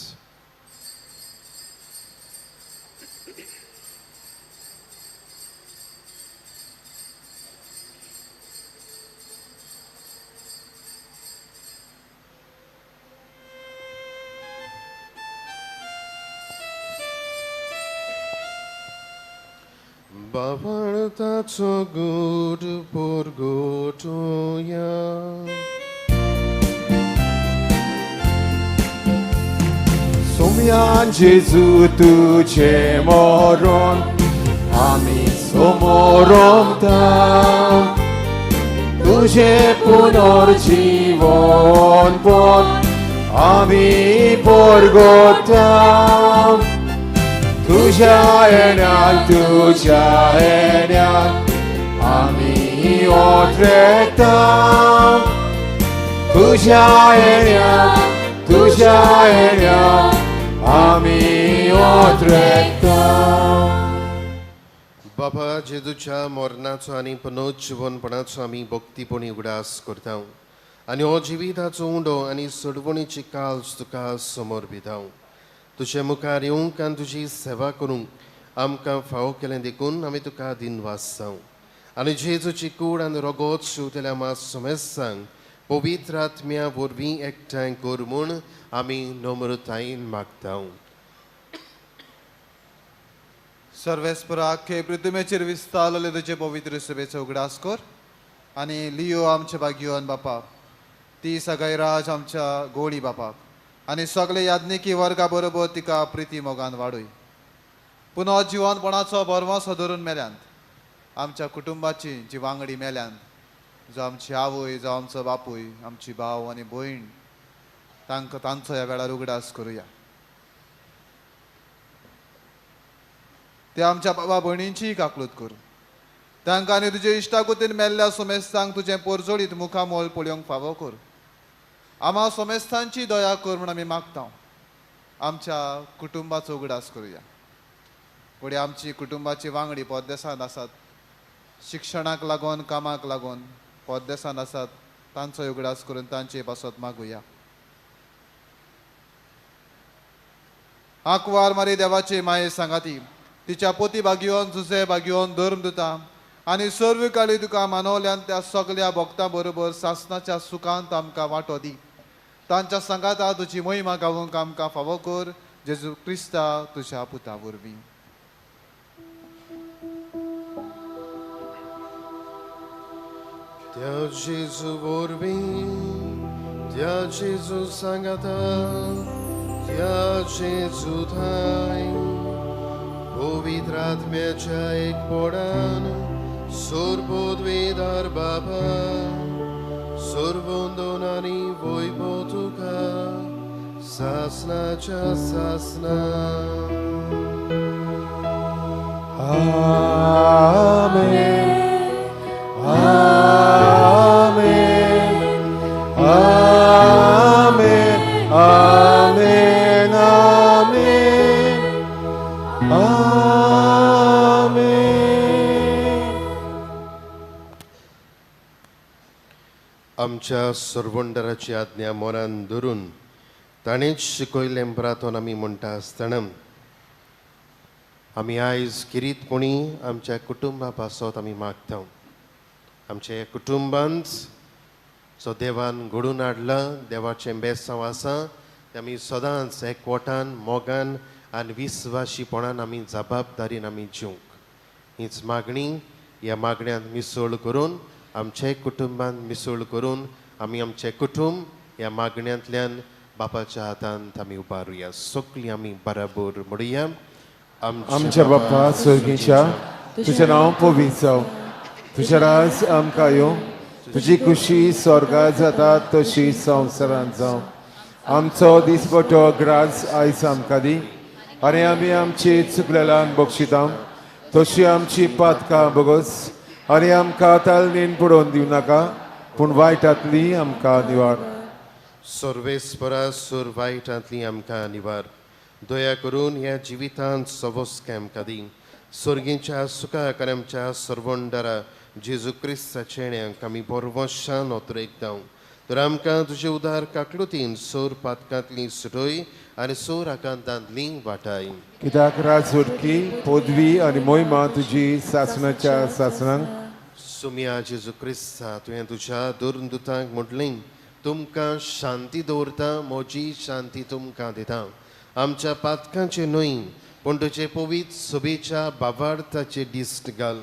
बाबाळताचो गोड पोरगोटोया
सोम्यान जेजू तुझे मरण आमी समोरमता तुझे पुनर्जीवन पण आमी परगता तुझ्या येण्यात आमी ओद्रेता तुझ्या येण्यात आमी ओद्रेता
बाबा जेजूच्या मरणाचो आनी पुनर्जीवनपणाचो आमी भक्तीपणी उगडास करता आनी हो जिविताचो उंडो आनी सोडवणीची काळज तुका समोर भितां तुजे मुखार येवंक आनी तुजी सेवा करूंक आमकां फावो केलें देखून आमी तुका दिनवासता आनी जेजूची कूड आनी रगत शिवतल्या मास सोमेस्तांक पवित्र आत्म्या वरवीं एकठांय कर म्हूण आमी नम्रतायेन मागता
सर्वेस्परा आख्खे पृथ्वीचेर विस्तारलेले तुजे पवित्र सभेचो उगडास कर आनी लियो आमच्या भाग्यवान बापाक ती सगळेराज आमच्या गोळी बापाक आनी सगळे याज्ञिकी वर्गा बरोबर तिका प्रिती मोगान वाडय पुनः जिवनपणाचो बरवासो धरून मेल्यांत आमच्या कुटुंबाची जी वांगडी मेल्यांत जो आमची आवय जो आमचो बापूय आमची भाव आनी भयण तांचो ह्या वेळार उगडास करुया ते आमच्या बाबा भयणींचीय काकलूत कर तांकां आनी तुजे इश्टाकुतीन मेल्ल्या सोमेस्तांक तुजें पोरजोडीत मुखामोल पळोवंक फावो कर आम्हा सोमेस्तांची दया कर म्हूण आमी मागता आमच्या कुटुंबाचो उगडास करुया फुडें आमची कुटुंबाची वांगडी पोद्देसांत आसात शिक्षणाक लागून कामाक लागून पोद्देसांत आसात तांचो उगडास करून तांचे पासत मागुया आंकवार मारी देवाचे माये सांगाती तिच्या पोती भाग्योन जुजे भाग्योन धर्म दिता आनी सर्व काळी तुका मानवल्यान त्या सगळ्या भक्तां बरोबर सासणाच्या सुखांत आमकां वांटो दी तांच्या सांगाता तुजी महिमा गावूंक आमकां फावो कर जेजू क्रिस्ता तुज्या पुता वरवीं
त्या जेजू वरवीं त्या जेजू सांगाता त्या जेजू थाय पवित्र आत्म्याच्या एकपणान सर्वोद्वेदार बाबा सर्वोंदोनानी वैभव तुका सासनाच्या सासना
आमेन आमेन आमेन आमेन आमेन आमेन
आमच्या सर्वंडराची आज्ञा मोरान धरून ताणेच शिकयलें प्रार्थना आमी म्हणटा आसतना आमी आयज किरीतपणी आमच्या कुटुंबा पासत आमी मागता आमच्या कुटुंबांत जो देवान घडून हाडला देवाचें बेसांव आसा तें आमी सदांच एकवटान मोगान आनी विस्वाशीपणान आमी जबाबदारीन आमी जिवंक हीच मागणी ह्या मागण्यांत मिसळ करून आमचे कुटुंबांत मिसळ करून आमी आमचें कुटुंब ह्या मागण्यांतल्यान बापाच्या हातांत आमी उबारुया सगळीं आमी बराबर म्हणुया
आमच्या बाप्पा स्वर्गीच्या तुजें नांव पवित्र जावं तुजें राज आमकां येवं तुजी खुशी स्वर्गांत जाता तशी संवसारांत जावं आमचो दिसपटो ग्रास आयज आमकां दी आनी आमी आमची चुकलेल्यान बक्षिता तशी आमची पातकां बगस आनी आमकां तालनीन पडोवन दिवं नाका पूण वायटांतली आमकां निवाड
सर्वेस्परा सुर वायटांतली आमकां निवार दया करून ह्या जिवितांत सवस्के आमकां दी सर्गीच्या सुखाक आनी आमच्या सर्वंडरा जेजू क्रिस्ताच्या येण्याक आमी बरवशान ओतरेकता तर आमकां तुजे उदार काकलुतीन सोर पातकांतली सुटय आनी सोर आकांतांतली वाटाय
कित्याक राजवटकी पदवी आनी मोहिमा तुजी सासणाच्या सासणांक
सुम्या जेजू क्रिस्ता तुवें तुज्या दुर्दुतांक म्हटलें तुमकां शांती दवरता म्हजी शांती तुमकां दिता आमच्या पातकांचे न्हय पूण तुजे पवित्र सोबेच्या भावार्थाचे दिश्ट घाल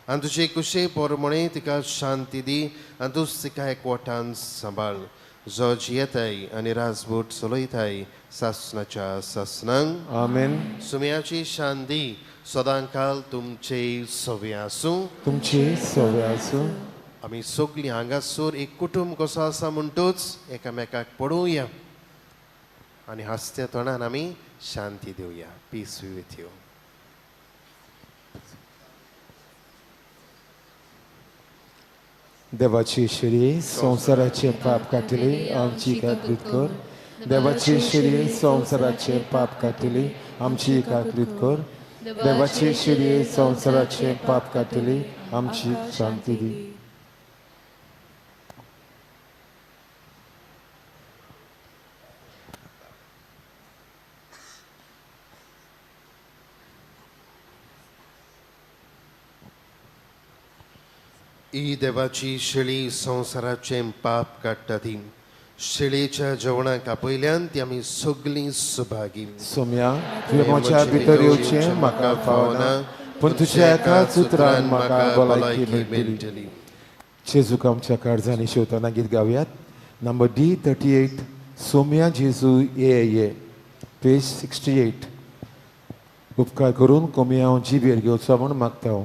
आनी तुजे कुशे पोरमणे तिका शांती दी आनी तूं तिका एकवटान सांबाळ जो जियेताय आनी राजभूत चलयताय सासनाच्या सासनांक
आमेन.
सुमयाची शांती सदांकाल तुमचे सवे आसूं.
तुमची सवय आसूं.
आमी सगळीं हांगासर एक कुटुंब कसो आसा म्हणटूच एकामेकाक पळोवया आनी हास्त्या तोंडान आमी शांती दिवया. Peace be with you.
देवाची शिरी संवसाराचे पाप काटली आमची काकलीत कर. देवाची शिरी संवसाराचे पाप काटली आमची काकलीत कर. देवाची शिरी संवसाराचे पाप काटली आमची शांती दी.
ही देवाची शिळी संवसाराचे पाप काडटा ती शिळेच्या जेवणाक आपयल्यान ती आमी सगळीं सुभागी.
सोम्या तुवें म्हज्या भितर येवचें म्हाका फावना पूण तुज्या एकाच उतरान म्हाका भलायकी मेळटली. जेजूक आमच्या काळजांनी शेवताना गीत गावयात. नंबर D38 सोम्या जेजू ये पेज 68. उपकार करून कोमी हांव जिबेर घेवचो म्हूण मागता हांव.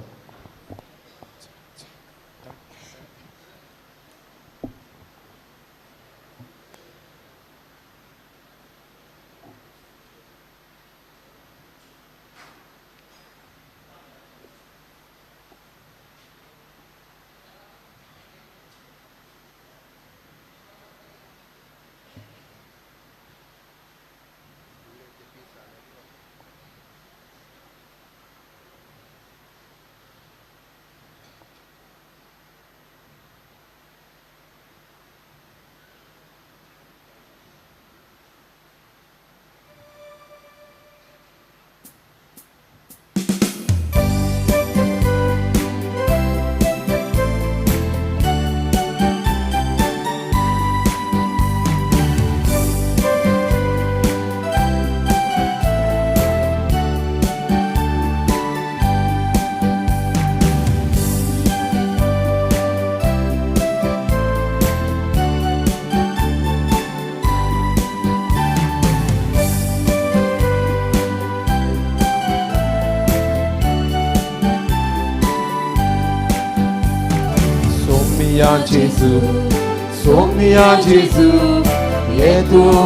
सोम्या जेजू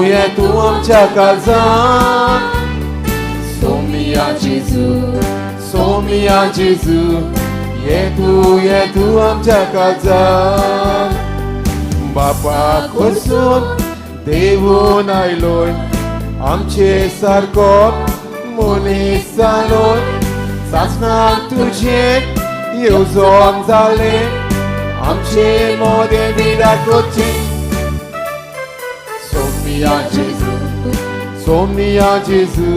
ये तू आमच्या काळजांत. सोम्या जेजू ये तू आमच्या काळजांत. बापाक वचून देवून आयलोय आमचे सारको मनीस जालोय. सासणाक तुजे येवजोन जालें आमचे मोदे विडाकोचे. सोम्या जेजू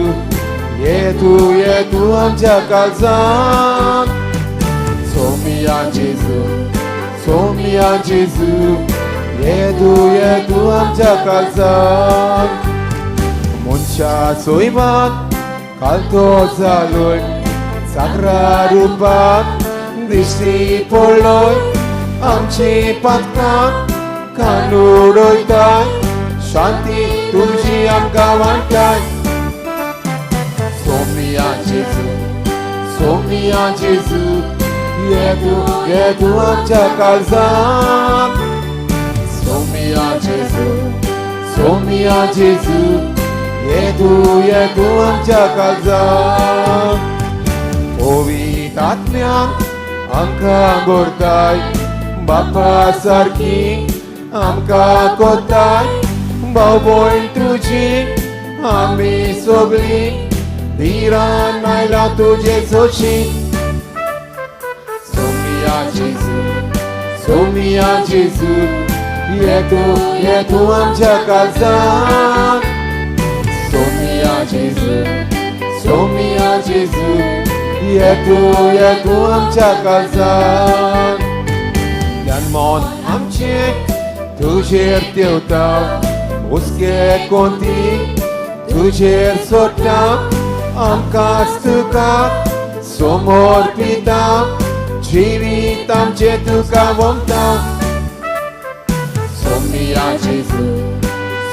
ये तू आमच्या काळजांत. सोम्या जेजू ये तू आमच्या काळजांत. मनशा सोयमात कालतो जालोय साकरा रुपात दिश्टी पडलोय. आमची पातकां कानुडयताय शांती तुमची आमकां वाडटाय. सोम्या जेजू ये तू आमच्या काळजांत. सोम्या जेजू ये तू आमच्या काळजांत. पवित्र आत्म्यान आमकां घडताय बापा सारकी आमकां कोत्ताय. भाव भयण तुजी आमी सगळीं धीरान आयला तुजे सोशी. सोम्या जेजू ये तू आमच्या काळजांत. सोम्या जेजू ये तू आमच्या काळजांत. मन आमचे तुजेर देवता हुस्के कोंती तुजेर सोडटा आमकांच तुका समर्पिता जिवीत आमचे तुका वंता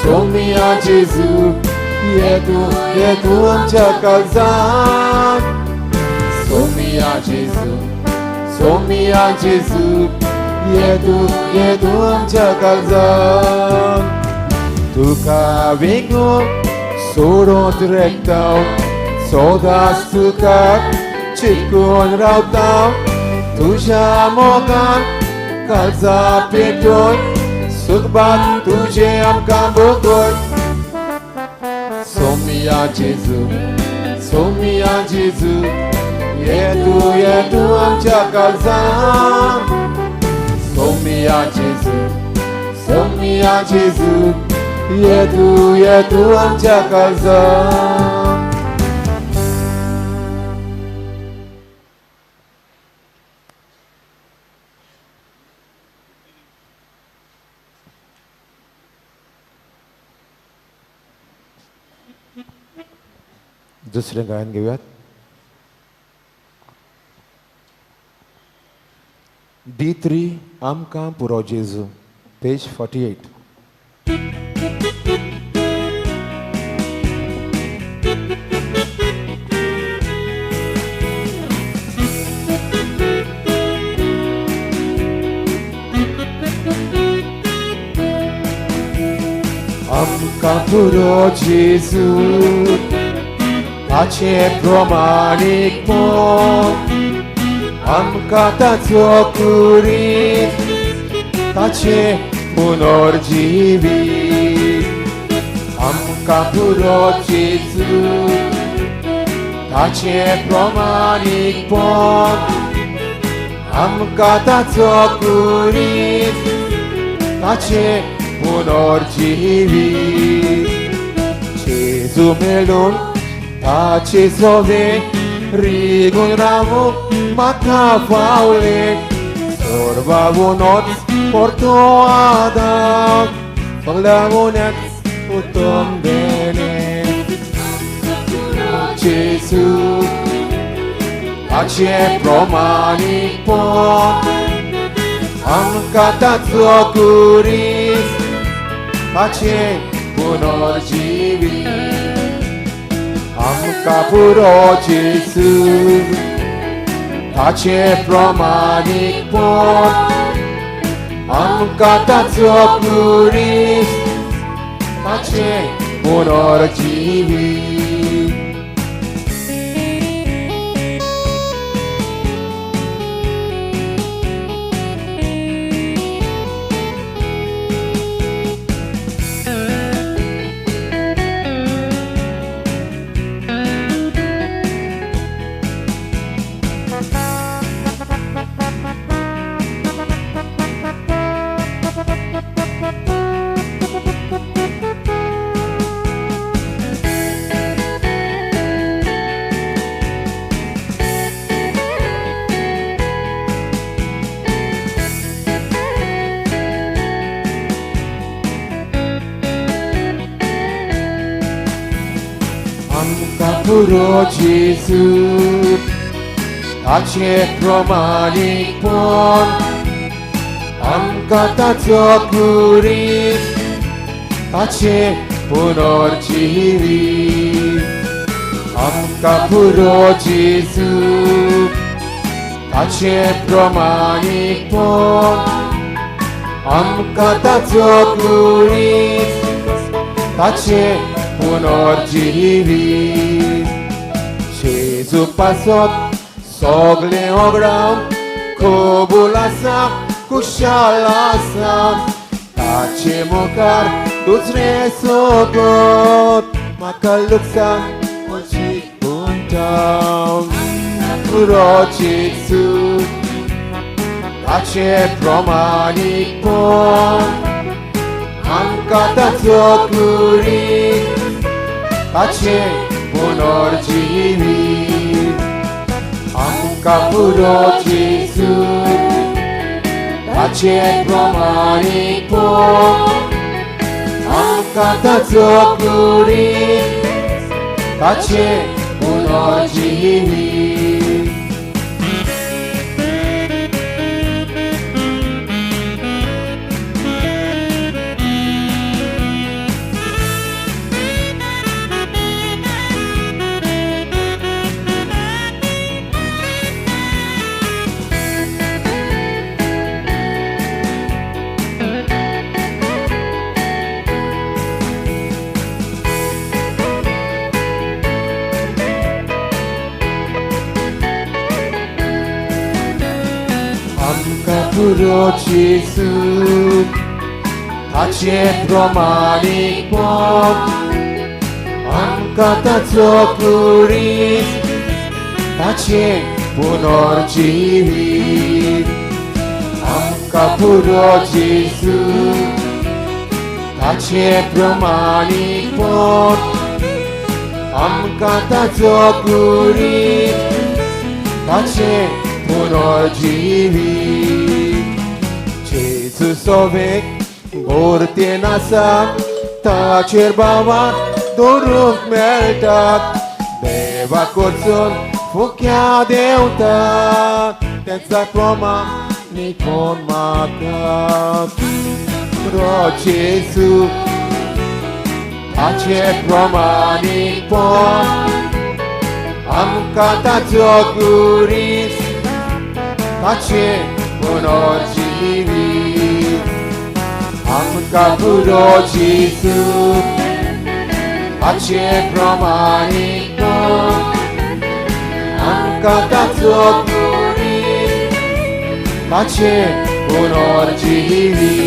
सोमिया जेजू ये तू आमच्या काळजात सोमिया जेजू ये तू आमच्या काळजात तुका वेगून सोडून रेखताव सोदास तुका चिकून रावताव तुझ्या मोगान काळजा पेटून सुखबान तुझे आमकां भोगोय सोमिया जेजू ये तू आमच्या काळजान सोमिया जेजू ये तू आमच्या काळजान दुसरें गायन घेऊयात D3 आमकां पुरो जेजू पेज 48 आमकां पुरो जेजू ताचे प्रमाणीकपण आमकां ताचो कुरीत ताचे पुनर्जिवीत आमकां पुरो जेजू ताचे प्रमाणीकपण आमकां ताचो कुरीत ताचे पुनर्जिवीत जेजू मेळून ताचे सोवे रिगून रावू म्हाका फावले सोरवावूनच परतो आदार सगळ्यावूनच उत्तम देणे जेजू ताचे प्रमाणीकपण आमकां ताचो कुरीत ताचे पुनर्जिवीत आमकां पुरो जेजू ताचे प्रमाणीकपण आमकां ताचो कुरीत ताचे पुनर्जिवीत आमकां पुरो जेजू ताचे प्रमाणीकपण आमकां ताचो कुरीत ताचे पुनर्जिवीत आमकां पुरो जेजू ताचे प्रमाणीकपण आमकां ताचो कुरीत ताचे पुनर्जिवीत जेजू पासत सगळे ओगडाव कबूल आसा कुशाल आसा ताचे मुखार दुसरें सोबत म्हाका लुकसाण म्हजी उंटाव पुरो जेजू ताचे प्रमाणीकपण आमकां ताचो कुरीत ताचे पुनर्जिवीत आमकां पुरो जेजू ताचे प्रमाणीकपण आमकां ताचो कुरीत ताचे पुनर्जीवी आमकां पुरो जेसू ताचे प्रमाणीकपण आमकां ताचो कुडीस ताचे पुनर्जीवीत आमकां पुरो जेसू ताचे प्रमाणीकपण आमकां ताचो कुडीस ताचे पुनर्जीवी जेजू सोबेक भोरतेन आसा ताचेर भावात दवरूंक मेळटा देवाक वचून फुक्या देंवता तेंचा प्रमाणी कोण म्हाका पुरो जेजू ताचे प्रमाणीकपण आमकां ताचो कुडीस ताचे पुनर्जीवी आमकां पुरो जेजू ताचे प्रमाणीकपण आमकां ताचो कुडीस ताचे पुनर्जीवी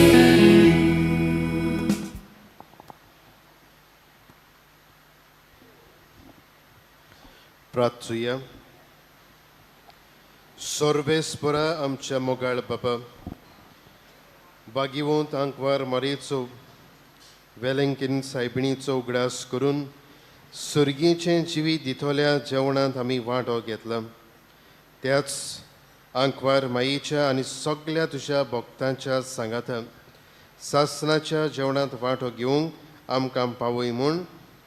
प्रार्थुया सर्वेस्परा आमच्या मोगाळ बाबा बागिवंत आंकवार मारेचो वेलंकीन सायबिणीचो उगडास करून सुर्गीचें जिवीत दितोल्या जेवणांत आमी वांटो घेतला त्याच आंकवार मायेच्या आनी सगळ्या तुज्या भक्तांच्या सांगातान सासणाच्या जेवणांत वांटो घेवंक आमकां पावय म्हूण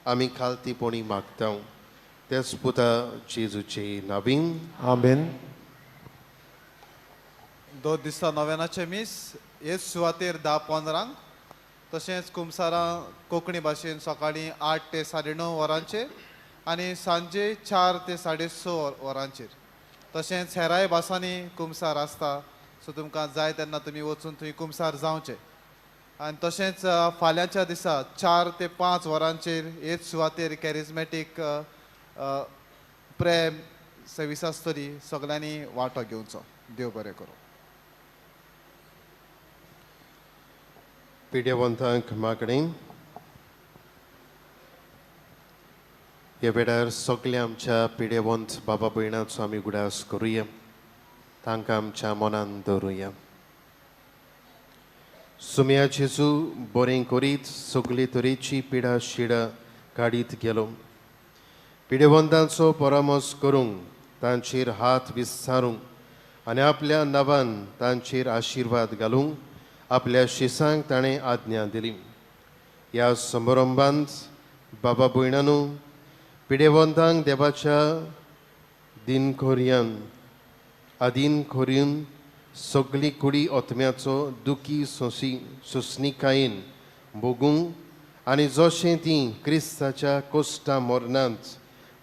आमी खालतीपणी मागता तेच पुता जेजूचे नांवीन
आमेन
दोन दिसा नव्यानाचे मीस हेच सुवातेर 10:15 तशेंच कुमसारां कोंकणी भाशेन सकाळीं 8 ते 9:30 वरांचेर आनी सांजे 4 ते 6:30 वरांचेर तशेंच हेराय भासांनी कुमसार आसता सो तुमकां जाय तेन्ना तुमी वचून थंय कुमसार जावचें आनी तशेंच फाल्यांच्या दिसा 4 ते 5 वरांचेर हेच सुवातेर कॅरिझमॅटीक प्रेम सर्वीस आसतली सगळ्यांनी वांटो घेवचो देव बरें करूं
पिडेवंतांक मागणें ह्या वेळार सगळ्या आमच्या पिडेवंत बाबा भयणांचो आमी उगडास करुया तांकां आमच्या मनान दवरुया सुम्या जेजू बरें करीत सगळे तरेची पिडा शिडा काडीत गेलो पिडेवंतांचो परामर्श करूंक तांचेर हात विस्तारूंक आनी आपल्या नांवान तांचेर आशिर्वाद घालूंक आपल्या शिसांक ताणें आज्ञा दिली ह्या समारंभांत बाबा भयणांनो पिडेवंतांक देवाच्या दिनखोऱ्यान आदीन खोऱ्यून सगळी कुडी ओतम्याचो दुखी सोंसणिकायेन भोगूंक आनी जशें तीं क्रिस्ताच्या कोश्टा मरणांत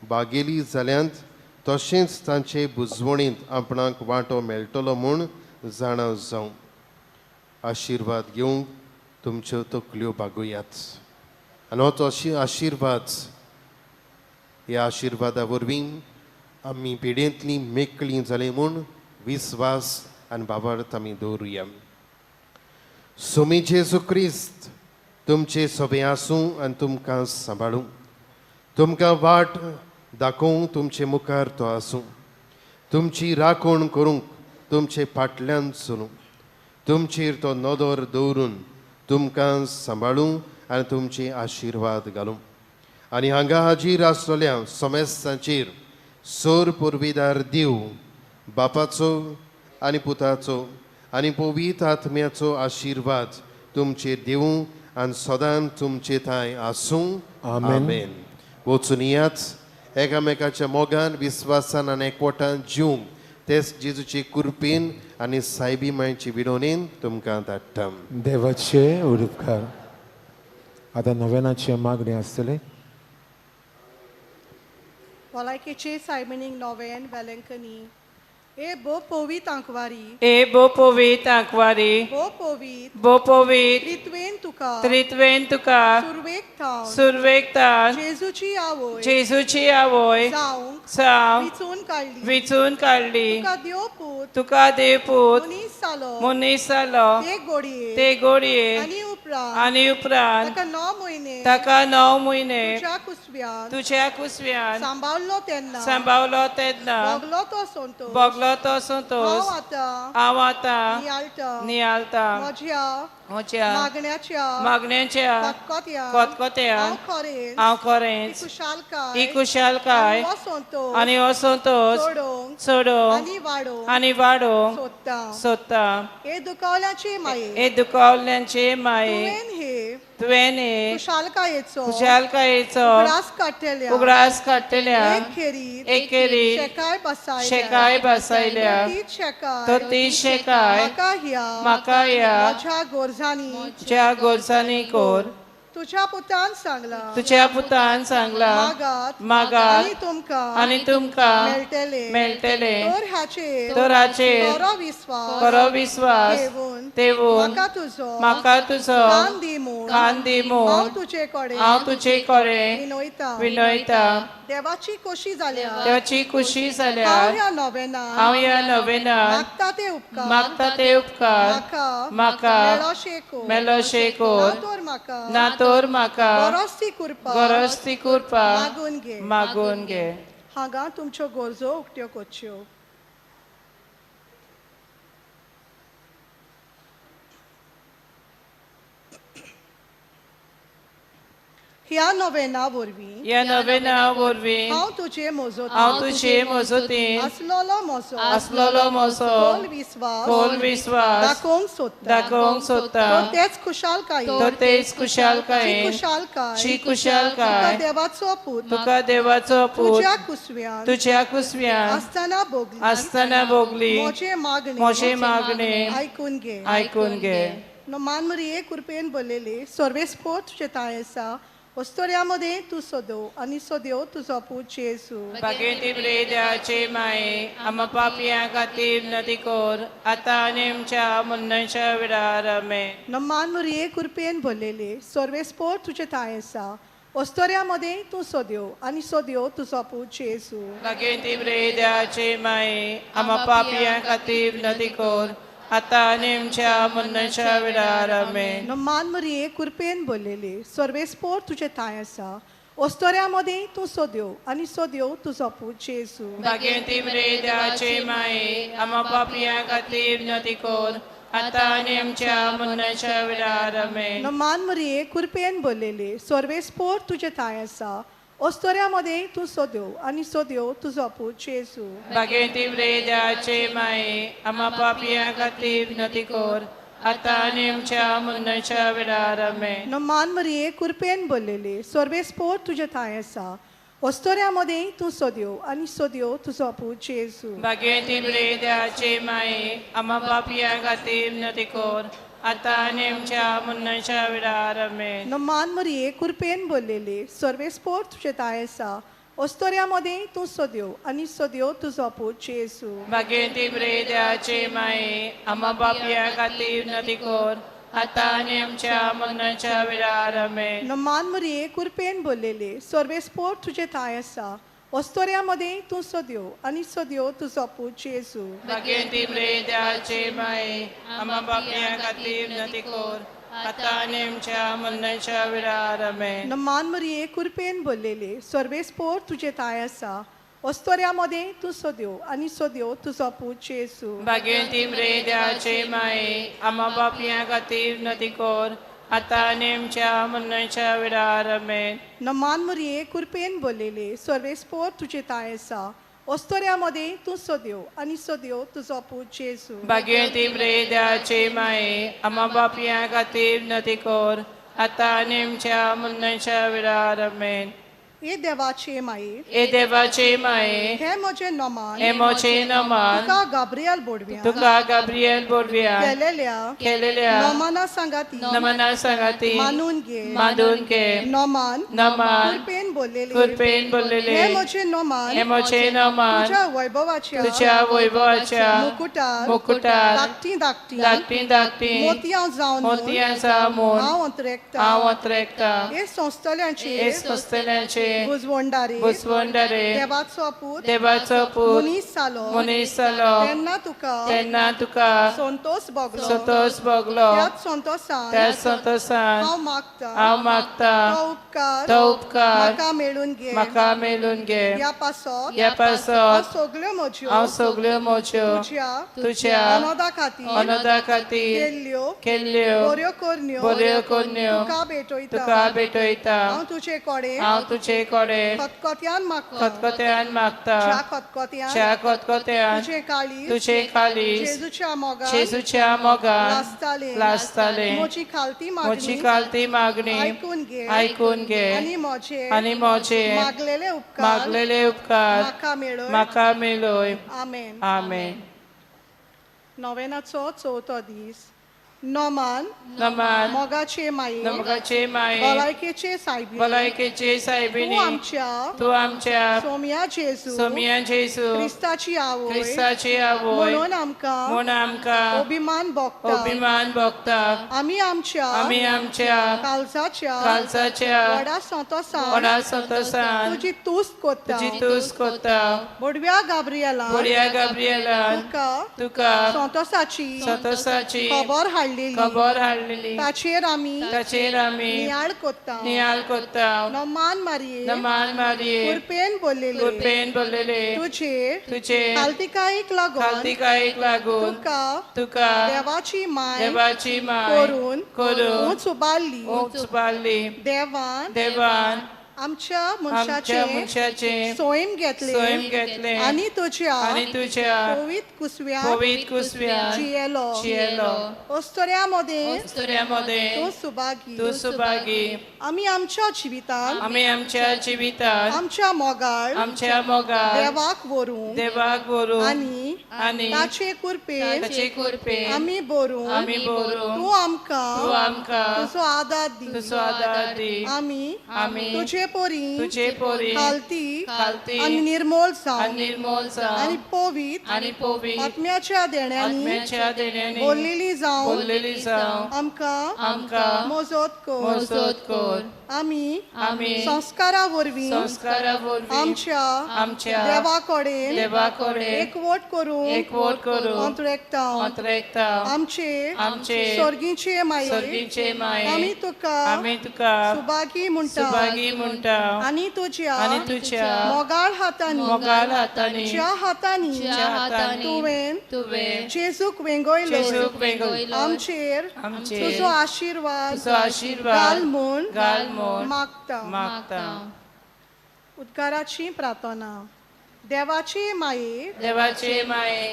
बागेली जाल्यांत तशेंच तांचे बुजवणींत आपणाक वांटो मेळटलो म्हूण जाणा जावं आशिर्वाद घेवंक तुमच्यो तकल्यो बागुयात आनी हो तो आशिर्वाद ह्या आशिर्वादा वरवीं आमी पिडेंतलीं मेकळीं जालीं म्हूण विस्वास आनी बाबार्थ आमी दवरुया सोमी जेजू क्रिस्त तुमचे सोबे आसूं आनी तुमकां सांबाळूं तुमकां वाट दाखोवंक तुमचे मुखार तो आसूं तुमची राखण करूंक तुमचे फाटल्यान चलूं तुमचेर तो नदर दवरून तुमकां सांबाळूं आनी तुमचे आशिर्वाद घालूं आनी हांगा हाजीर आसलेल्या समेस्तांचेर सोर पुर्विदार देव बापाचो आनी पुताचो आनी पवित्र आत्म्याचो आशिर्वाद तुमचेर दिवं आनी सदांच तुमचे थंय आसूं
आमेन.
आमेन वचून यात एकामेकाच्या मोगान विस्वासान आनी एकवटान जिवंक तेच जेजूची कुरपीन आनी सायबी मायची विडोनीन तुमकां धाडटा
देवाचे उडुपकार आतां नव्यानाचे मागणी आसतले
भलायकेचे सायबिणीक नोवेन वेलंकनी ए बो पोवीत आंकवारी
ए बो पोवीत आंकवारी
बो पोवीत
बो पोवीत
त्रित्वेन तुका
त्रित्वेन तुका
सुरवेक थावन
सुरवेक तान
जेजूची आवय
जेजूची आवय
जावंक
सांग
विचून काडली
विचून काडली
तुका देव पूत
तुका देवपूत
मनीस जालो
मनीस जालो
ते घोडये
ते घोडये
आनी उपरांत
आनी उपरांत
ताका 9 म्हयने
ताका 9 म्हयने
तुज्या कुसव्यान
तुज्या कुसव्यान
सांबाळलो तेन्ना
सांबाळलो तेन्ना
बगलो तो संतोष
बगलो तो संतोष हांव आतां नियालता म्हज्या मागण्यांच्या कोतकोत्यान हांव खरेंच ही खुशालकाय आनी हो संतोष सोडूंक आनी वाडोवंक सोदता
हे दुखावल्याचे माये
हे दुखावल्यांचे माये तुवें हे
खुशालकायेचो
खुशालकायेचो उगडास काडटल्या एक खेरीत शेकाय बसयल्या तो ती शेकाय म्हाका ह्या ज्या गोरजांनी कोर
तुझ्या पुतान सांगला
मागात आनी तुमकां मेळटले तर हाचेर खरो विस्वास देवून म्हाका तुजो खान दी म्हूण हांव तुजे कडेन विनयता
देवाची खुशी जाल्यार
हांव ह्या नोवेनान मागता ते उपकार म्हाका मेलो शेकोर ना तर म्हाका गरज ती कुरपा मागून घे
हांगा तुमच्यो गरजो उक्त्यो कोच्यो ह्या नोवेना वरवीं हांव तुजे
मोजोतीन
असलोलो म्हजो
खोल विस्वास दाखोवंक सोदता
तेच खुशालकाय
ची खुशालकाय
तुका देवाचो पूत
तुज्या कुसव्यान आसतना भोगली म्हजे मागणे आयकून घे
मान मरिये कृपेन बोललेले सर्वेस्पोर तुझे ताय आसा वस्तोऱ्यामध्ये तू सोदो आणि सोद्यो तुझो पूत येसू
बागेती ब्रेद्याचे माये आम्हा पापियां खातीर नदी कोर आतां आनी आमच्या मुन्नाच्या वेळार आमेन
मान मरिये कृपेन बोललेले सर्वेस्पोर तुझे ताय आसा वस्तोऱ्यामध्ये तू सोद्यो आणि सोद्यो तुझो पूत येसू
बागेती ब्रेद्याचे माये आम्हा पापियां खातीर नदी कोर आतां आनी आमच्या मुन्नाच्या वेळार आमेन
मान मरिये कृपेन बोललेले सर्वेस्पोर तुझे ताय आसा वस्तोऱ्यामध्ये तू सोद्यो आणि सोद्यो तुझो पूत येसू
बागेती ब्रेद्याचे माये आम्हा पापियां खातीर नदी कोर आतां आनी आमच्या मुन्नाच्या वेळार आमेन
मान मरिये कृपेन बोललेले सर्वेस्पोर तुझे ताय आसा वस्तोऱ्यामध्ये तू सोद्यो आणि सोद्यो तुझो पूत येसू
बागेती ब्रेद्याचे माये आम्हा पापियां खातीर नदी कोर आतां आनी आमच्या मुन्नाच्या वेळार आमेन
मान मरिये कृपेन बोललेले सर्वेस्पोर तुझे ताय आसा वस्तोऱ्यामध्ये तू सोद्यो आणि सोद्यो तुझो पूत येसू
बागेती ब्रेद्याचे माये आम्हा पापियां खातीर नदी कोर आतां आनी आमच्या मुन्नाच्या वेळार आमेन
मान मरिये कृपेन बोललेले सर्वेस्पोर तुझे ताय आसा वस्तोऱ्यामध्ये तू सोद्यो आणि सोद्यो तुझो पूत येसू
बागेती ब्रेद्याचे माये आम्हा पापियां खातीर नदी कोर आतां आनी आमच्या मुन्नाच्या वेळार आमेन
मान मरिये कृपेन बोललेले सर्वेस्पोर तुझे ताय आसा वस्तोऱ्यामध्ये तू सोद्यो आणि सोद्यो तुझो पूत येसू
बागेती ब्रेद्याचे माये आम्हा पापियां खातीर नदी कोर आतां आनी आमच्या मुन्नाच्या वेळार आमेन
मान मरिये कृपेन बोललेले सर्वेस्पोर तुझे ताय आसा वस्तोऱ्यामध्ये तू सोद्यो आणि सोद्यो तुझो पूत येसू
बागेती ब्रेद्याचे माये आम्हा पापियां खातीर नदी कोर आतां आनी आमच्या मुन्नाच्या वेळार आमेन
मान मरिये कृपेन बोललेले सर्वेस्पोर तुझे ताय आसा वस्तोऱ्यामध्ये तू सोद्यो आणि सोद्यो तुझो पूत येसू
बागेती ब्रेद्याचे माये आम्हा पापियां खातीर नदी कोर आतां आनी आमच्या मुन्नाच्या वेळार आमेन
हे देवाचे माये
ए देवाचे माये
हे म्हजे नमान
हे मोचे नमान
तुका गाब्रियल बोडव्या
तुका गाब्रिएल बोडव्या केलेल्या
नमाना सांगाती
नमना सांगाती
मानून घे
नमान
नमान कुरपेन बोललेले हे म्हजे नमान
हे मोचे नमान
तुझ्या वैभवाच्या मुकुटार
धाकटी
मोतयां जावन हांव अंतरेकता हे संस्थोल्यांचे बुजवंडारे देवाचो पूत मनीस जालो तेन्ना तुका संतोष भोगलो त्या संतोषान हांव मागता तो उपकार म्हाका मेळून घे या पासत हांव सगल्यो म्हज्यो तुज्या अनोदा खातीर केल्ल्यो बऱ्यो करण्यो तुका भेटयता हांव तुजे कडेन खतखत्यान मागता ज्या खतखत्यान तुजे काळी जेजूच्या मोगान लाजताले म्हजी खालती मागणी आयकून घे आनी म्हजे मागलेले उपकार म्हाका मेळय आमेन. नोवेनाचो चवथो दीस नमान मोगाचे माये भलायकेचे सायबीने तूं आमच्या सोमिया जेजू क्रिस्ताची आवय म्हणून आमकां अभिमान भोगता आमी आमच्या काळजाच्या व्हडा संतोषान तुजी तुस्त कोत्ता बोडव्या गाब्रिएलान तुका संतोषाची खबर हाडलेली ताचेर आमी नियाळ कोत्ता नमान मारिये कुरपेन बोललेले तुजे खालतिकायेक लागून तुका देवाची माय करून उंच उबारली देवान आमच्या मनशाचे सोयम घेतले आनी तुझ्या पवित कुसव्या जियेलो ओस्तोऱ्यामध्ये तू सुभागी आमी आमच्या जिवितान आमच्या मोगाळ देवाक वरून आनी ताचे कुरपेन आमी बोरून तू आमकां तुजो आदार दी आमी तुझे पोरी खालती आनी निर्मोल जावन आनी पवित आत्म्याच्या देण्यांनी बोललेली जावन आमकां मोजत कोर आमी संस्कारा वरवीं आमच्या देवा कडेन एकवट करून अंतरेकता आमचे सोर्गीचे माये आमी तुका सुभागी म्हणटा आनी तुज्या मोगाळ हातांनी ज्या हातांनी तुवें जेजूक वेंगयलो आमचेर तुजो आशीर्वाद घाल म्हूण मागता. उद्गाराची प्रार्थना. देवाचे माये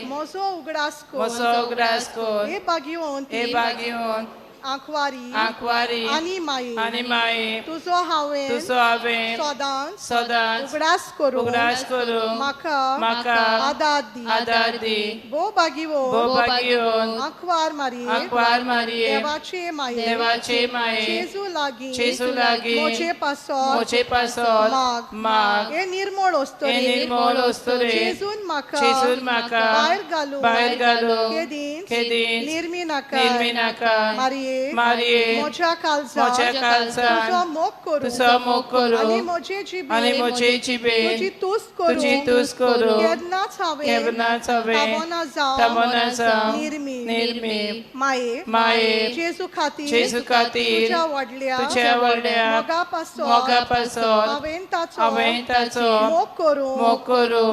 म्हजो उगडास कोर हे भाग्यवंत आंखवारी आनी माये तुजो हांवें सदांच उगडास करून म्हाका आदार दी भोव भाग्यवंत आंखवार मारिये देवाचे माये जेजू लागी मोचे पासत माग हे निर्मळ ओस्तोरे जेजून म्हाका भायर घालो केदीन निर्मी नाका मारिये मोच्या काळजा तुजो मोग करू आनी मोचे जिबे तुजी तुस्त करू केन्नाच हांवें ताबोना जावं निर्मी माये जेजू खातीर तुज्या व्हडल्या मोगा पासत हांवें ताचो मोग करू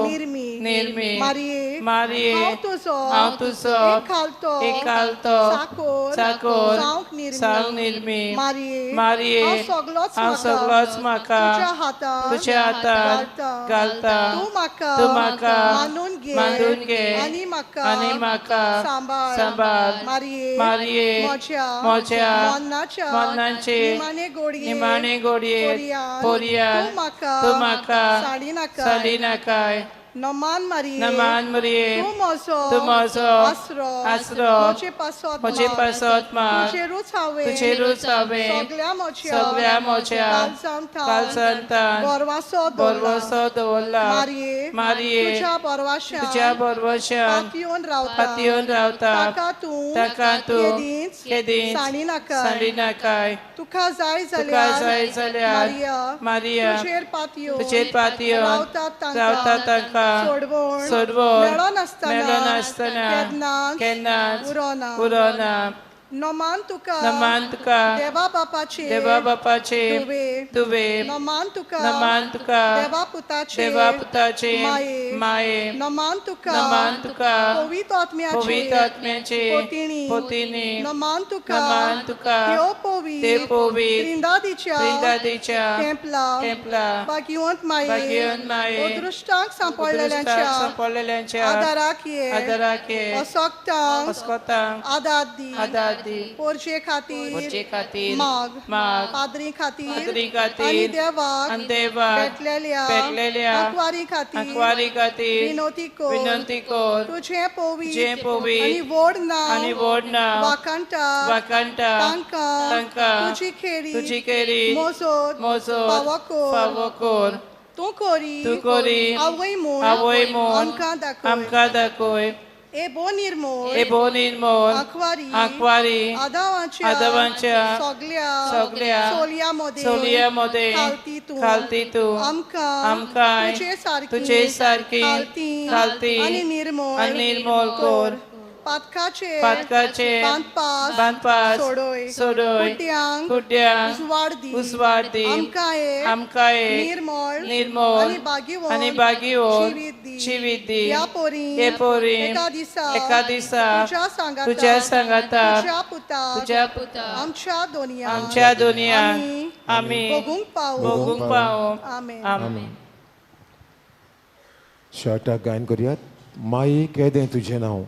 निर्मी मारिये हांव तुजो एक खालतो साकोर सांग
निर्मी
मारये हांव सगळोच म्हाका तुज्या हातांत घालता तूं म्हाका मानून घे आनी म्हाका सांबाळ मारये म्हज्या मन्नाचे निमाणे घोडये पोरयान तूं म्हाका साडी नाकाय नमान मरिये तूं म्हजो आसरो म्हजे पासत मार तुजे रूच हांवें सगळ्या म्हज्या काळजांतान बोरवोसो दवरला मारये तुज्या बोरवोशान पातयेवन रावता ताका तूं केदींच साडी नाकाय तुका जाय जाल्यार मारिया तुजेर पातयेवन रावता ताका सोडवून मेळो नासतना केन्नाच उरोना नमान तुका देवा बापाचे तुवे नमान तुका देवा पुताचे माये नमान तुका पवित्र आत्म्याचे पोतिनी नमान तुका देव पवित्र वृंदादीच्या टेंपला भाग्यवंत माये अदृष्टांक सांपडलेल्यांच्या आदाराक ये अशक्तांक आदार दी पोरचे खातीर माग पाद्री खातीर आनी देवाक पेटलेल्या आंकवारी खातीर विनंती कोर तुझे पवित्र आनी व्हड नांव वाकांटा तांकां तुजी खेरी मोजो फावो कोर तूं कोरी आवय म्हूण आमकां दाखय एबो निर्मोल आंकवारी आदावांच्या सगळ्या सोलयामध्ये खालती तूं आमकां तुजे सारकी खालती आनी निर्मोल कोर पातकाचे बांदपास सोडोय कुड्यांक उजवाड दी आमकां निर्मोल आनी बागीवोन जिवीत दी हे पोरी एका दिसा तुज्या सांगाता तुज्या पुता आमच्या दोनयांक आमी भोगूंक पावो आमेन.
शॉर्टाक गायन करुयात. माये केदें तुजें नांव.